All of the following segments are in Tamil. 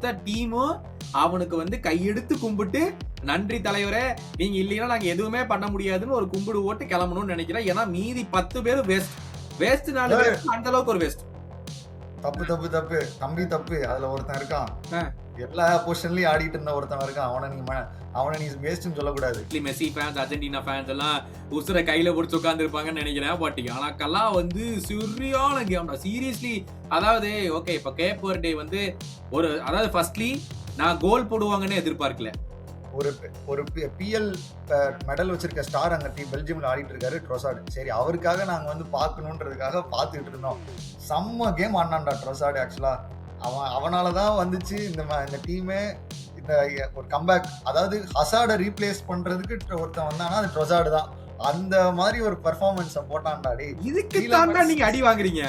மொத்த டீமும் அவனுக்கு வந்து கையெடுத்து கும்பிட்டு நன்றி தலைவரே, நீங்க இல்லைன்னா நாங்க எதுவுமே பண்ண முடியாதுன்னு ஒரு கும்பிடு ஓட்டு கிளம்பணும்னு நினைக்கிறேன். ஏன்னா மீதி 10 பேரும் வேஸ்ட் 4 பேர் அந்த அளவுக்கு ஒரு வேஸ்ட். தப்பு தப்பு தப்பு தம்பி தப்பு. அதுல ஒருத்தன் இருக்கான், எல்லா பொசிஷன்லயும் ஆடிட்டு இருந்த ஒருத்தன் இருக்கான். அவனை நீ வேஸ்ட்னு சொல்லக்கூடாது. மெஸ்ஸி ஃபேன்ஸ், அர்ஜென்டினா ஃபேன்ஸ் எல்லாம் உசுர கையில பிடிச்சு உட்கார்ந்து இருப்பாங்கன்னு நினைக்கிறேன். பட் எனக்கெல்லாம் வந்து சரியான கேம்டா, சீரியஸ்லி. அதாவது ஓகே, இப்ப கேப் வர்டே வந்து அதாவது ஃபர்ஸ்ட்லி நான் கோல் போடுவாங்கன்னு எதிர்பார்க்கல. ஒரு பிஎல் மெடல் வச்சிருக்க ஸ்டார் அங்க டீம் பெல்ஜியம்ல ஆடிட்டு இருக்காரு, ட்ரோசார்டு. சரி, அவருக்காக நாங்க வந்து பார்க்கணுன்றதுக்காக பார்த்துக்கிட்டு இருந்தோம். செம்ம கேம் ஆடினான்டா ட்ரோசார்டு. ஆக்சுவலா அவனாலதான் வந்துச்சு இந்த டீமே இந்த ஒரு கம்பேக். அதாவது ஹசார்டை ரீப்ளேஸ் பண்றதுக்கு ஒருத்தன் வந்தானா அது ட்ரோசார்டு தான். அந்த மாதிரி ஒரு பெர்ஃபார்மன்ஸ் போட்டான்டாடி. இதுக்கு தாண்டா நீங்க அடி வாங்குறீங்க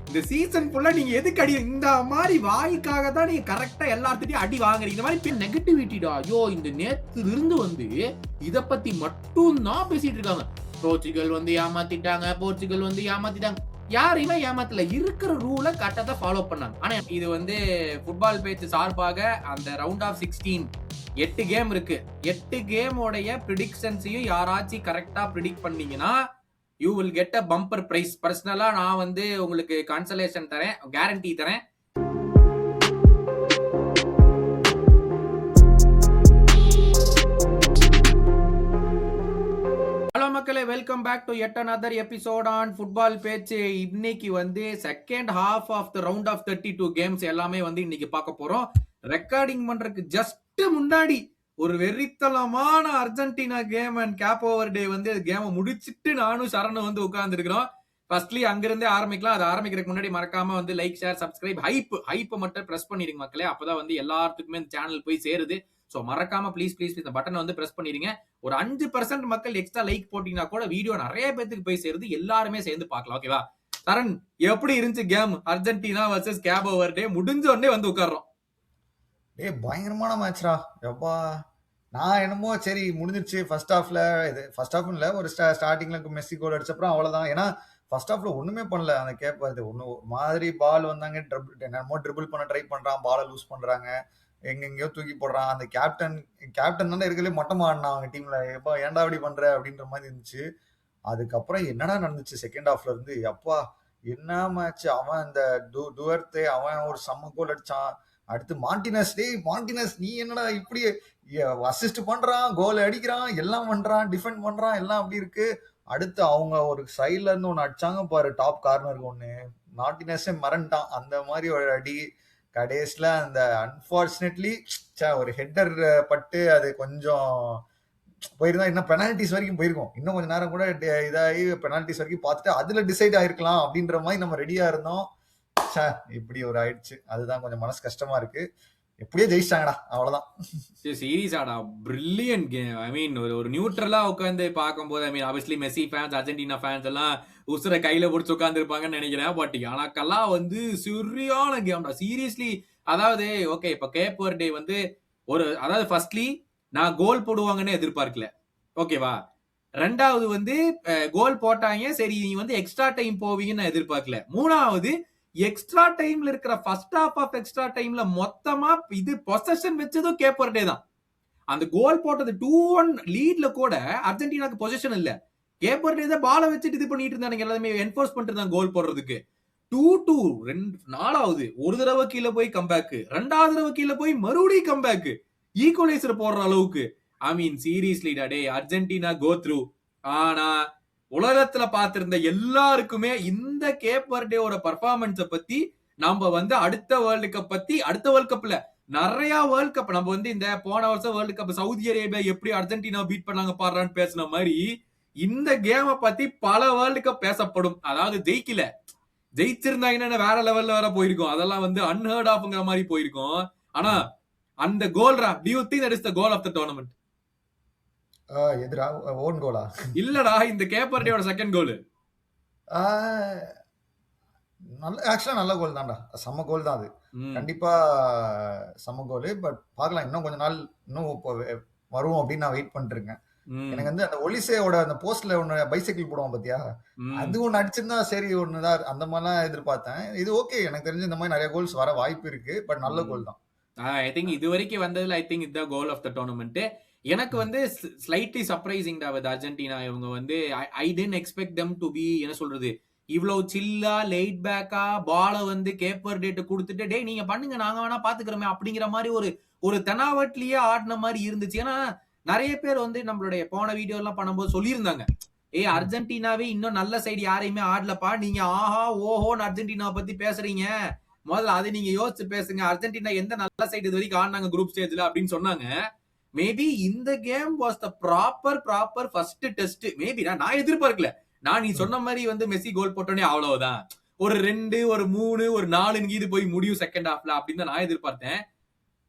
இந்த சீசன் ஃபுல்லா. நீங்க எதுக்கு அடி? இந்த மாதிரி வாய்க்காக தான் நீங்க கரெக்டா எல்லாத்துட்டையும் அடி வாங்குறீங்க. இந்த மாதிரி நெகட்டிவிட்டிடா. ஐயோ, இந்த நேத்துல இருந்து வந்து இத பத்தி மட்டும் தான் பேசிட்டு இருக்காங்க. போர்ச்சுகல் வந்து ஏமாத்திட்டாங்க, போர்ச்சுகல் வந்து ஏமாத்திட்டாங்க. யாரையுமே ஏமாத்தல, இருக்கிற ரூல கரெக்டா ஃபாலோ பண்ணாங்க. ஆனா இது வந்து ஃபுட்பால் பேச்சு சார்பாக அந்த ரவுண்ட் ஆஃப் 16 8 கேம் இருக்கு. 8 கேமோடைய ப்ரிடிக்ஷன்ஸையும் யாராச்சும் கரெக்டா ப்ரிடிக்ட் பண்ணீங்கன்னா you will get a bumper prize. பர்சனலா நான் வந்து உங்களுக்கு கன்சலேஷன் தரேன், கேரண்டி தரேன். ஹலோ மக்களே, welcome back to yet another episode on football பேச்சு. இன்னைக்கு வந்து second half of the round of 32 games எல்லாமே வந்து இன்னைக்கு பார்க்க போறோம். ரெக்கார்டிங் பண்றதுக்கு ஜஸ்ட் முன்னாடி ஒரு வெறித்தனமான அர்ஜென்டினா கேம் அண்ட் கேப் வர்டே வந்து கேமை முடிச்சிட்டு நானும் சரணம் வந்து உட்கார்ந்து இருக்கிறோம். ஃபர்ஸ்ட்லி அங்கிருந்தே ஆரம்பிக்கலாம். அது ஆரம்பிக்கிறதுக்கு முன்னாடி மறக்காம வந்து லைக், ஷேர், சப்ஸ்கிரைப், ஹைப் மட்டும் பிரஸ் பண்ணிடுங்க மக்களே. அப்பதான் வந்து எல்லாத்துக்குமே இந்த சேனல் போய் சேருது. சோ மறக்காம ப்ளீஸ் இந்த பட்டனை வந்து பிரஸ் பண்ணிடுங்க. ஒரு 5% மக்கள் எக்ஸ்ட்ரா லைக் போட்டீங்கன்னா கூட வீடியோ நிறைய பேருக்கு போய் சேருது, எல்லாருமே சேர்ந்து பார்க்கலாம். ஓகேவா? சரண், எப்படி இருந்துச்சு கேம்? அர்ஜென்டினா வர்சஸ் கேப் வர்டே முடிஞ்ச உடனே வந்து உட்கார்றோம். பயங்கரமான மேட்ச்ரா. எப்பா, நான் என்னமோ சரி முடிஞ்சிருச்சு ஃபர்ஸ்ட் ஹாஃப்ல. இது ஃபர்ஸ்ட் ஹாஃப் இல்ல, ஒரு ஸ்டார்டிங்ல மெஸ்ஸி கோல் அடிச்சப்பறம் அவ்வளவுதான். ஏன்னா ஃபர்ஸ்ட் ஹாஃப்ல ஒண்ணுமே பண்ணல. அந்த கேப் வருது ஒண்ணு மாதிரி பால் வந்தாங்க, ட்ரிபிள் பண்ண ட்ரை பண்றான், பாலை லூஸ் பண்றாங்க, எங்கெங்கயோ தூக்கி போடுறான். அந்த கேப்டன் தான் இருக்கலே மொட்டமா ஆடினா அவங்க டீம்ல. எப்பா ஏன்டா அப்படி பண்ற அப்படின்ற மாதிரி இருந்துச்சு. அதுக்கப்புறம் என்னடா நடந்துச்சு செகண்ட் ஹாஃப்ல இருந்து? அப்பா என்ன மேட்ச்! அவன் இந்த டுவர்த்தே அவன் ஒரு செம்ம கோல் அடிச்சான். அடுத்து மார்டினஸ் நீ என்னடா இப்படி அசிஸ்ட் பண்றான், கோல் அடிக்கிறான், எல்லாம் பண்றான், டிஃபெண்ட் பண்றான், எல்லாம் அப்படி இருக்கு. அடுத்து அவங்க ஒரு சைட்ல இருந்து ஒன்னு அடிச்சாங்க பாரு, டாப் கார்னருக்கு ஒண்ணு. மார்டினஸே மறந்துட்டான். அந்த மாதிரி ஒரு அடி. கடைசியில அந்த அன்பார்ச்சுனேட்லி ஒரு ஹெட்டர் பட்டு அது கொஞ்சம் போயிருந்தா இன்னும் பெனால்டிஸ் வரைக்கும் போயிருக்கும். இன்னும் கொஞ்ச நேரம் கூட இதாகி பெனால்டிஸ் வரைக்கும் பார்த்துட்டு அதுல டிசைட் ஆயிருக்கலாம் அப்படின்ற மாதிரி நம்ம ரெடியா இருந்தோம். இப்படி ஒரு ஆயிடுச்சு. அதுதான் கொஞ்சம் மனசு கஷ்டமா இருக்கு. எப்படியே ஜெயிச்சிட்டாங்கடா, அவ்வளவுதான். சீரியஸாடா, பிரில்லியன்ட் கேம். ஐ மீன் ஒரு நியூட்ரலா உட்காந்து பார்க்கும்போது, I mean obviously Messi fans, Argentina fans எல்லாம் உசுர கையில பிடிச்சு உட்கார்ந்து இருப்பாங்கன்னு நினைக்கிறேன். பட் எனக்கெல்லாம் வந்து சரியான கேம்டா, சீரியஸ்லி. அதாவது ஓகே, இப்ப கேப் வர்டே வந்து அதாவது ஃபர்ஸ்ட்லி நான் கோல் போடுவாங்கன்னு எதிர்பார்க்கல. ஓகேவா? ரெண்டாவது வந்து கோல் போட்டாங்க, சரி நீ வந்து எக்ஸ்ட்ரா டைம் போவீங்கன்னு நான் எதிர்பார்க்கல. மூணாவது எக்ஸ்ட்ரா டைம்ல இருக்கிற ஃபர்ஸ்ட் ஹாஃப் ஆஃப் எக்ஸ்ட்ரா டைம்ல மொத்தமா இது பொசஷன் வச்சதும் கேப் வர்டே தான். அந்த கோல் போட்டது 2-1 லீட்ல கூட அர்ஜென்டினாக்கு பொசிஷன் இல்ல. கேப் வர்டே தான் பாலை வச்சுட்டு இது பண்ணிட்டு இருந்தாங்க, எல்லாமே என்ஃபோர்ஸ் பண்ணிட்டு இருந்தாங்க கோல் போடுறதுக்கு. 2-2 நாலாவது ஒரு தடவை கீழே போய் கம்பேக், ரெண்டாவது தடவை கீழே போய் மறுபடியும் கம்பேக், ஈக்குவலைசர் போடுற அளவுக்கு. ஐ மீன் சீரியஸ்லி டே, அர்ஜென்டினா கோ த்ரூ. ஆனா உலகத்துல பார்த்திருந்த எல்லாருக்குமே இந்த கேப் வர்டேவோட பர்ஃபார்மன்ஸ பத்தி நம்ம வந்து அடுத்த வேர்ல்டு கப்ல நிறைய வேர்ல்டு கப் நம்ம வந்து இந்த போன வருஷம் வேர்ல்டு கப் சவுதி அரேபியா எப்படி அர்ஜென்டினா பீட் பண்ணாங்க பாடுறான்னு பேசின மாதிரி இந்த கேமை பத்தி பல வேர்ல்டு கப் பேசப்படும். அதாவது ஜெயிச்சிருந்தாங்கன்னா வேற லெவல்ல வேற போயிருக்கும், அதெல்லாம் வந்து அன்ஹர்ட் ஆஃப்ங்கிற மாதிரி போயிருக்கும். ஆனா அந்த கோல்ரா, do you think that is the goal of the tournament? எதிரா ஓன் கோலா? இல்லடா, இந்த கேப் வர்டேவோட செகண்ட் கோல். ஆக்சுவலா நல்ல கோல் தான்டா, செம்ம கோல் தான் அது. கண்டிப்பா செம்ம கோல். பட் பாக்கலாம், இன்னும் கொஞ்ச நாள் இன்னும் வரும் அப்படின்னு நான் வெயிட் பண்ணிட்டு இருக்கேன். எனக்கு வந்து அந்த ஒலிசேவோட அந்த போஸ்ட்ல ஒண்ணு பைசைக்கிள் போடுவோம் பாத்தியா, அது ஒண்ணு அடிச்சிருந்தா சரி ஒண்ணுதான், அந்த மாதிரிலாம் எதிர்பார்த்தேன். இது ஓகே, எனக்கு தெரிஞ்சு இந்த மாதிரி நிறைய கோல்ஸ் வர வாய்ப்பு இருக்கு. பட் நல்ல கோல் தான். ஐ திங்க் இது வரைக்கும் வந்ததுல ஐ திங்க் இதுதான் கோல் ஆஃப் த டோர்னமெண்ட். எனக்கு ம். வந்து ஸ்லைட்லி சர்ப்ரைசிங் டா வித் அர்ஜென்டினா. இவங்க வந்து I didn't expect them to be, என்ன சொல்றது, இவ்வளவு சில்லா லைட் பேக்கா பால வந்து கேப்பர் டேட் கொடுத்துட்டு டேய் நீங்க பண்ணுங்க நாங்க வேணா பாத்துக்கிறோமே அப்படிங்கிற மாதிரி ஒரு ஒரு தெனாவட்லியே ஆடின மாதிரி இருந்துச்சு. ஏன்னா நிறைய பேர் வந்து நம்மளுடைய போன வீடியோ எல்லாம் பண்ணும்போது சொல்லியிருந்தாங்க, ஏய் ம். அர்ஜென்டினாவே இன்னும் நல்ல சைடு யாரையுமே ஆடலப்பா, நீங்க ஆஹா ஓஹோன்னு அர்ஜென்டினா பத்தி பேசுறீங்க, முதல்ல அதை நீங்க யோசிச்சு பேசுங்க, அர்ஜென்டினா எந்த நல்ல சைடு இது வரைக்கும் ஆடினாங்க குரூப் ஸ்டேஜ்ல அப்படின்னு சொன்னாங்க. மேபி இந்த game was the proper first test. Maybe நான் எதிர்பார்க்கல. நீ ம். சொன்ன மாதிரி வந்து மெஸ்ஸி கோல் போட்டோனே அவ்வளவுதான், ஒரு 2 ஒரு 3 ஒரு 4 இது போய் முடியும் செகண்ட் ஹாஃப்ல அப்படின்னு தான் நான் எதிர்பார்த்தேன்.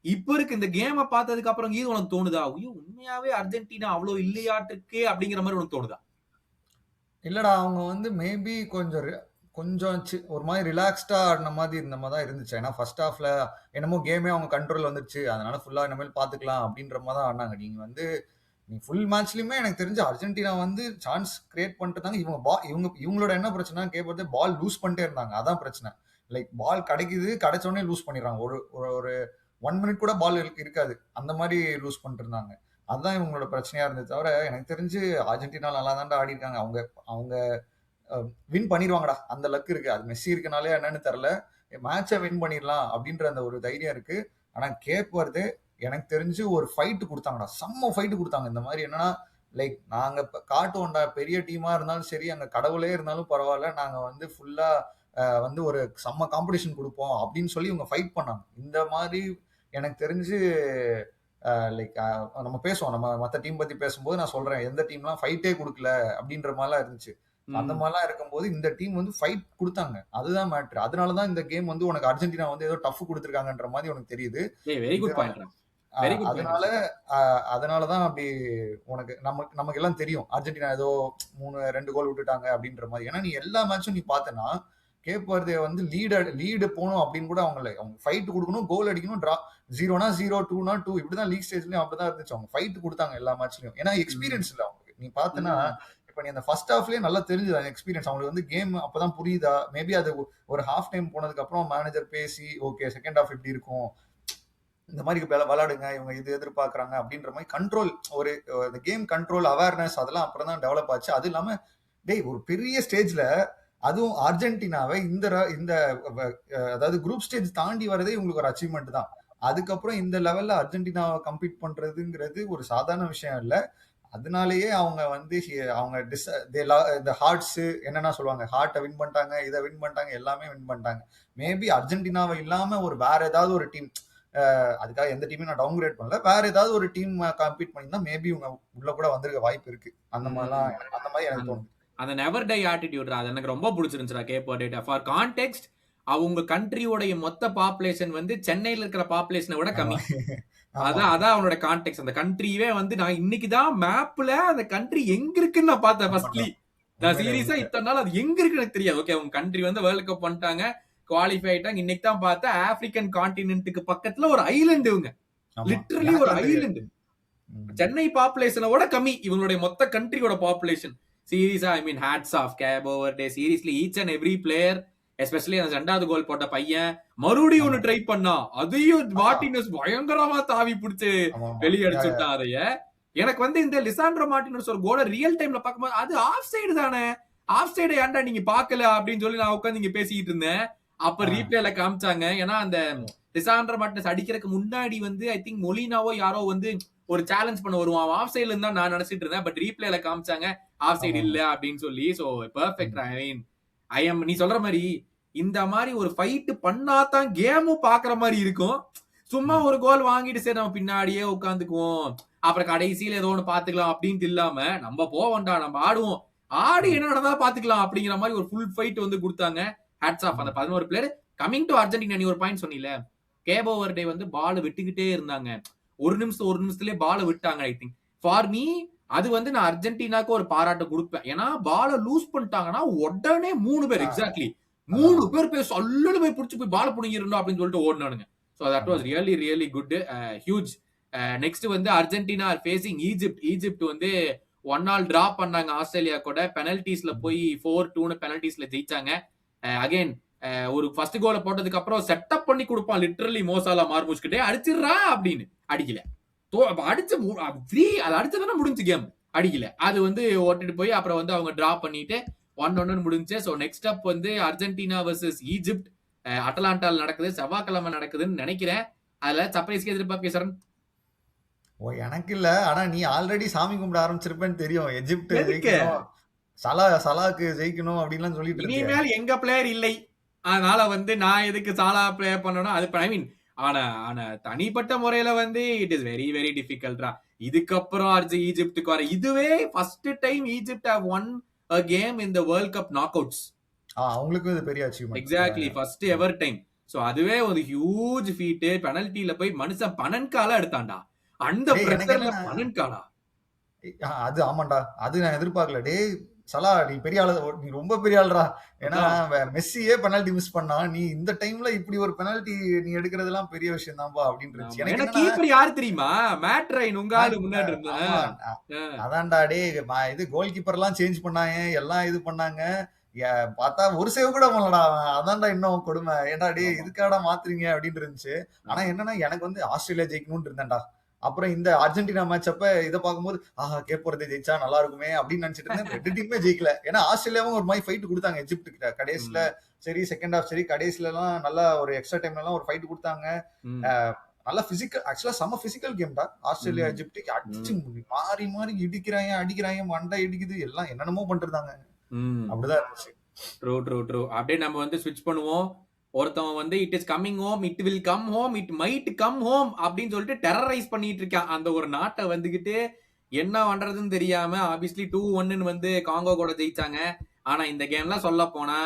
இப்ப இருக்கு இந்த கேமை பார்த்ததுக்கு அப்புறம் இது உனக்கு தோணுதா, ஐயோ உண்மையாவே அர்ஜென்டினா அவ்வளவு இல்லையாட்டுக்கு அப்படிங்கிற மாதிரி உனக்கு தோணுதா? இல்லடா, அவங்க வந்து மேபி கொஞ்சம் கொஞ்சம் ஒரு மாதிரி ரிலாக்ஸ்டா ஆடின மாதிரி இருந்த மாதிரி தான் இருந்துச்சு. ஏன்னா ஃபர்ஸ்ட் ஹாஃப்ல என்னமோ கேமே அவங்க கண்ட்ரோல் வந்துருச்சு, அதனால ஃபுல்லா இனிமேல் பாத்துக்கலாம் அப்படின்ற மாதிரி தான் ஆடினாங்க. நீங்க வந்து நீ ஃபுல் மேட்ச்லயுமே எனக்கு தெரிஞ்சு அர்ஜென்டினா வந்து சான்ஸ் கிரியேட் பண்ணிட்டு இருந்தாங்க. இவங்களோட என்ன பிரச்சனை கேட்பது, பால் லூஸ் பண்ணிட்டே இருந்தாங்க, அதான் பிரச்சனை. லைக் பால் கிடைக்குது, கிடைச்ச உடனே லூஸ் பண்ணிடுறாங்க. ஒரு ஒரு 1 மினிட் கூட பால் இருக்காது, அந்த மாதிரி லூஸ் பண்ணிட்டு இருந்தாங்க. அதுதான் இவங்களோட பிரச்சனையா இருந்தது. தவிர எனக்கு தெரிஞ்சு அர்ஜென்டினா நல்லா தான்டா ஆடி இருக்காங்க. அவங்க அவங்க வின் பண்ணிடுவாங்கடா, அந்த லக் இருக்கு. அது மெஸ்ஸி இருக்கனாலே என்னன்னு தெரியல, மேட்சை வின் பண்ணிடலாம் அப்படின்ற அந்த ஒரு தைரியம் இருக்கு. ஆனா கேப் வருது, எனக்கு தெரிஞ்சு ஒரு ஃபைட் கொடுத்தாங்கடா, செம்ம ஃபைட் கொடுத்தாங்க. இந்த மாதிரி என்னன்னா, லைக் நாங்க காட்டுவோம்டா, பெரிய டீமா இருந்தாலும் சரி, அங்க கடவுளே இருந்தாலும் பரவாயில்ல, நாங்க வந்து ஃபுல்லா வந்து ஒரு செம்ம காம்படிஷன் கொடுப்போம் அப்படின்னு சொல்லி இவங்க ஃபைட் பண்ணாங்க. இந்த மாதிரி எனக்கு தெரிஞ்சு லைக் நம்ம பேசுவோம், நம்ம மற்ற டீம் பத்தி பேசும்போது நான் சொல்றேன் எந்த டீம்லாம் ஃபைட்டே கொடுக்கல அப்படின்ற மாதிரிலாம் இருந்துச்சு. அந்த மாதிரிலாம் இருக்கும்போது இந்த டீம் வந்து ஃபைட் கொடுத்தாங்க, அதுதான் மேட்ரு. அதனாலதான் இந்த கேம் வந்து உனக்கு அர்ஜென்டினா வந்து ஏதோ டஃப் கொடுத்துருக்காங்கன்ற மாதிரி உனக்கு தெரியுது. வெரி குட் இதனால பாயிண்ட், வெரி குட் அதனால பாயிண்ட். அதனாலதான் அப்படி உனக்கு நமக்கு எல்லாம் தெரியும் அர்ஜென்டினா ஏதோ 2 கோல் விட்டுட்டாங்க அப்படின்ற மாதிரி. ஏன்னா நீ எல்லா மேட்சும் நீ பார்த்தனா கேப் வர்தே வந்து லீடு போகணும் அப்படின்னு கூட அவங்க ஃபைட் கொடுக்கணும், கோல் அடிக்கணும், டிரா 0னா 0 2னா 2 இப்படிதான் லீக் ஸ்டேஜ்லயும் அப்படிதான் இருந்துச்சு. அவங்க ஃபைட் கொடுத்தாங்க எல்லா மேட்ச்லயும். ஏன்னா எக்ஸ்பீரியன்ஸ் இல்ல அவங்களுக்கு. நீ பார்த்தனா இப்ப நீ அந்த ஃபர்ஸ்ட் ஹாஃப்லயே நல்லா தெரிஞ்சது அந்த எக்ஸ்பீரியன்ஸ் அவங்களுக்கு வந்து கேம் அப்பதான் புரியுதா, மேபி அது ஒரு ஹாஃப் டைம் போனதுக்கு அப்புறம் மேனேஜர் பேசி ஓகே செகண்ட் ஹாஃப் இப்படி இருக்கும், இந்த மாதிரி விளையாடுங்க, இவங்க இது எதிர்பார்க்கறாங்க அப்படின்ற மாதிரி கண்ட்ரோல், ஒரு கேம் கண்ட்ரோல் அவேர்னஸ் அதெல்லாம் அப்புறம் தான் டெவலப் ஆச்சு. அது இல்லாம டேய் ஒரு பெரிய ஸ்டேஜ்ல அதுவும் அர்ஜென்டினாவை இந்த இந்த அதாவது குரூப் ஸ்டேஜ் தாண்டி வரதே உங்களுக்கு ஒரு அச்சீவ்மெண்ட் தான். அதுக்கப்புறம் இந்த லெவல்ல அர்ஜென்டினாவை கம்பீட் பண்றதுங்கிறது ஒரு சாதாரண விஷயம் இல்ல. அதனாலேயே அவங்க வந்து அவங்க இந்த ஹார்ட்ஸ் என்னன்னா சொல்லுவாங்க, ஹார்ட்டை வின் பண்ணிட்டாங்க, இதை வின் பண்ணிட்டாங்க, எல்லாமே வின் பண்ணிட்டாங்க. மேபி அர்ஜென்டினாவை இல்லாம ஒரு வேற ஏதாவது ஒரு டீம், அதுக்காக எந்த டீமையும் நான் டவுன் கிரேட் பண்ணல, வேற ஏதாவது ஒரு டீம் கம்பீட் பண்ணியிருந்தா மேபி இவங்க உள்ள கூட வந்திருக்க வாய்ப்பு இருக்கு. அந்த மாதிரி எனக்கு தோணுது. அந்த நெவர் டை ஆட்டிடியூட் அது எனக்கு ரொம்ப பிடிச்சிருந்துச்சுடா கேப் டேட்டா. ஃபார் கான்டெக்ஸ்ட், அவங்க கண்ட்ரியோட மொத்த பாப்புலேஷன் வந்து சென்னையில இருக்கிற பாப்புலேஷனை விட ஆமா. கம்மி. ஆமா. அதான் அவனோட கான்டெக்ட். அந்த கண்ட்ரியே வந்து நான் இன்னைக்குதான் மேப்ல அந்த கண்ட்ரி எங்க இருக்குன்னு நான் பார்த்தேன் ஃபர்ஸ்ட்லி. நான் உண்மையிலே சீரியஸா உண்மையிலே. இத்தனை நாள் அது எங்க இருக்குன்னு எனக்கு தெரியாது. ஓகே அவங்க கண்ட்ரி வந்து வேர்ல்ட் கப் பண்ணிட்டாங்க, குவாலிஃபை ஆயிட்டாங்க. இன்னைக்கு தான் பார்த்தா ஆப்பிரிக்கன் கான்டினென்ட்டுக்கு பக்கத்துல ஒரு ஐலண்ட் இவங்க. ஆமா. லிட்டரலி எனக்கு ஒரு வந்து ஐலண்ட். சென்னை பாப்புலேஷனோட கம்மி இவங்களுடைய மொத்த கண்ட்ரியோட பாப்புலேஷன். சீரியஸா I mean hats off cap over day. Seriously each and every player, especially அந்த 2வது கோல் போட்ட பையன் மறுபடியும் ஒன்னு ட்ரை பண்ணா, அதையும் மார்டினஸ் பயங்கரமா தாவி பிடிச்சு வெளியே அடிச்சுட்டான் அதைய. எனக்கு வந்து இந்த லிசாண்ட்ரோ மார்டினஸ் ஒரு கோலை ரியல் டைம்ல பார்க்கும்போது அது ஆஃப் சைடு தானே, ஆஃப் சைடு ஏன்டா நீங்க பாக்கல அப்படின்னு சொல்லி நான் உட்காந்து இங்க பேசிக்கிட்டு இருந்தேன். அப்ப ரீப்ளேல காமிச்சாங்க. ஏன்னா அந்த லிசாண்ட்ரோ மார்டினஸ் அடிக்கிறதுக்கு முன்னாடி வந்து ஐ திங்க் மொலினாவோ யாரோ வந்து ஒரு சேலஞ்ச் பண்ண வருவான், ஆஃப் சைடுல இருந்தா நான் நினைச்சிட்டு இருந்தேன். பட் ரீப்ளேல காமிச்சாங்க ஆஃப் சைடு இல்ல அப்படின்னு சொல்லி. So perfect. ஐ மீன் நீ சொல்ற மாதிரி இந்த மாதிரி ஒரு ஃபைட் பண்ணாதான் கேமும் பாக்குற மாதிரி இருக்கும். சும்மா ஒரு கோல் வாங்கிட்டு சரி நம்ம பின்னாடியே உட்காந்துக்குவோம், அப்புறம் கடைசியில ஏதோ ஒண்ணு பாத்துக்கலாம் அப்படின்ட்டு இல்லாம நம்ம போவோம்டா, நம்ம ஆடுவோம், ஆடி என்ன நடந்தா பாத்துக்கலாம் அப்படிங்கிற மாதிரி ஒரு ஃபுல் ஃபைட் வந்து கொடுத்தாங்க. ஹேட்ஸ் ஆஃப் அந்த 11 பிளேயர். கமிங் டு அர்ஜென்டினா, நீ ஒரு பாயிண்ட் சொன்னீல, கேப் ஓவர் டே வந்து பால் விட்டுக்கிட்டே இருந்தாங்க, ஒரு நிமிஷத்திலே பால விட்டாங்க. ஐ திங்க் ஃபார் மீ அது வந்து நான் அர்ஜென்டினாக்கு ஒரு பாராட்டு கொடுப்பேன். ஏன்னா பால லூஸ் பண்ணிட்டாங்கன்னா உடனே 3 பேர், எக்ஸாக்ட்லி 3 பேர் போய் சல்லுன்னு போய் புடிச்சு போய் பால புடிங்கிரணும் அப்படின்னு சொல்லிட்டு ஓடுனானுங்க. So that was really really good, huge. Next வந்து Argentina are facing Egypt. Egypt வந்து 1-1 டிரா பண்ணாங்க ஆஸ்திரேலியா கூட. பெனல்டிஸ்ல போய் 4-2 பெனல்டிஸ்ல ஜெயிச்சாங்க. அகைன் ஒரு ஃபர்ஸ்ட் கோல போட்டதுக்கு அப்புறம் செட்டப் பண்ணி கொடுப்பான் லிட்டரலி மோசாலா மார்மூஷ் கிட்டே அடிச்சிடுறா அப்படின்னு அடிக்கல. அடிச்சு ஃப்ரீ அது அடிச்சதானே முடிஞ்சு கேம். அடிக்கல. அது வந்து ஓட்டிட்டு போய் அப்புறம் வந்து அவங்க டிரா பண்ணிட்டு 1-1 முடிஞ்சு. ஸோ நெக்ஸ்ட் அப் வந்து அர்ஜென்டினா வர்சஸ் ஈஜிப்ட் அட்டலாண்டால நடக்குது. செவ்வாய்க்கிழமை நடக்குதுன்னு நினைக்கிறேன். அதுல சர்ப்ரைஸ்க்கு எதிர்பார்க்க சரண். ஓ எனக்கு இல்ல. ஆனா நீ ஆல்ரெடி சாமி கும்பிட ஆரம்பிச்சிருப்பேன்னு தெரியும். எஜிப்ட் எதுக்கு? ஜெயிக்கணும், சலாக்கு ஜெயிக்கணும் அப்படின்லாம் சொல்லிட்டு இருந்தியே. இனிமேல் எங்க பிளேயர் இல்லை. அதனால வந்து நான் எதுக்கு சாலா பிளே பண்ணணும்? அது ஐ மீன் ஆனா ஆனா தனிப்பட்ட முறையில வந்து இட் இஸ் வெரி வெரி டிஃபிகல்ட்ரா. இதுக்கப்புறம் ஈஜிப்டுக்கு வர இதுவே first time Egypt have won a game in the world cup knockouts. அவங்களுக்கும் இது பெரிய achievement. Exactly first ever time. So அதுவே ஒரு ஹியூஜ் ஃபீட். பெனல்ட்டில போய் மனுஷன் பனன்கால எடுத்தான்டா. அந்த டேய் எனக்கு பிரஷர்ல என்ன பனன்காலா. அது ஆமாண்டா. அது நான் எதிர்பார்க்கல. டேய் சலா நீ பெரிய ஆளு, நீ ரொம்ப பெரிய ஆளுடா. ஏன்னா மெஸ்ஸியே பெனல்டி மிஸ் பண்ணா, நீ இந்த டைம்ல இப்படி ஒரு பெனல்டி நீ எடுக்கிறதெல்லாம் பெரிய விஷயம் தான்ப்பா அப்படின்னு இருந்துச்சு. எனக்கு ஏன்னா என்னன்னா கீப்பர் யாரு தெரியுமா? மேட் ரைன் உங்க ஆளு முன்னாடி இருந்தா. ஆமா அதான்டா டே இது கோல் கீப்பர் எல்லாம் சேஞ்ச் பண்ணாங்க, எல்லாம் இது பண்ணாங்க. பார்த்தா ஒரு சேவ் கூட பண்ணலடா அவன். அதான்டா இன்னும் கொடுமை. ஏன்டா டே இதுக்காடா மாத்துறீங்க அப்படின்னு இருந்துச்சு. ஆனா என்னன்னா எனக்கு வந்து ஆஸ்திரேலியா ஜெயிக்கணும்னு இருந்தேன்டா. அப்புறம் இந்த அர்ஜென்டினா மேட்ச் அப்ப இதை பார்க்கும்போது கேப்போறது ஜெயிச்சா நல்லா இருக்குமே அப்படின்னு நினைச்சிட்டு இருந்தேன். ரெண்டு டீமே ஜெயிக்கல. ஏன்னா ஆஸ்திரேலியாவும் ஒரு மாதிரி ஃபைட் கொடுத்தாங்க எஜிப்ட் கிட்ட கடைசியில. சரி செகண்ட் ஹாஃப் சரி கடைசில எல்லாம் நல்லா ஒரு எக்ஸ்ட்ரா டைம்ல எல்லாம் ஒரு ஃபைட் கொடுத்தாங்க. நல்லா பிசிக்கல், ஆக்சுவலா செம பிசிக்கல் கேம் தான். ஆஸ்திரேலியா எஜிப்டுக்கு அடிச்சு மாறி மாறி இடிக்கிறாங்க அடிக்கிறாங்க, மண்டை இடிக்குது, எல்லாம் என்னென்னமோ பண்ணிருந்தாங்க. அப்படிதான் இருந்துச்சு. True true true. அப்படியே நம்ம வந்து ஸ்விட்ச் பண்ணுவோம். ஒருத்தவன் வந்து it is coming home, it will come home, it might come home அப்படின்னு சொல்லிட்டு டெரரைஸ் பண்ணிட்டு இருக்கான் அந்த ஒரு நாட்டை வந்துகிட்டு. என்ன பண்றதுன்னு தெரியாம ஆப்வியஸ்லி 2-1 வந்து காங்கோ கூட ஜெயிச்சாங்க. ஆனா இந்த கேம்ல சொல்ல போனா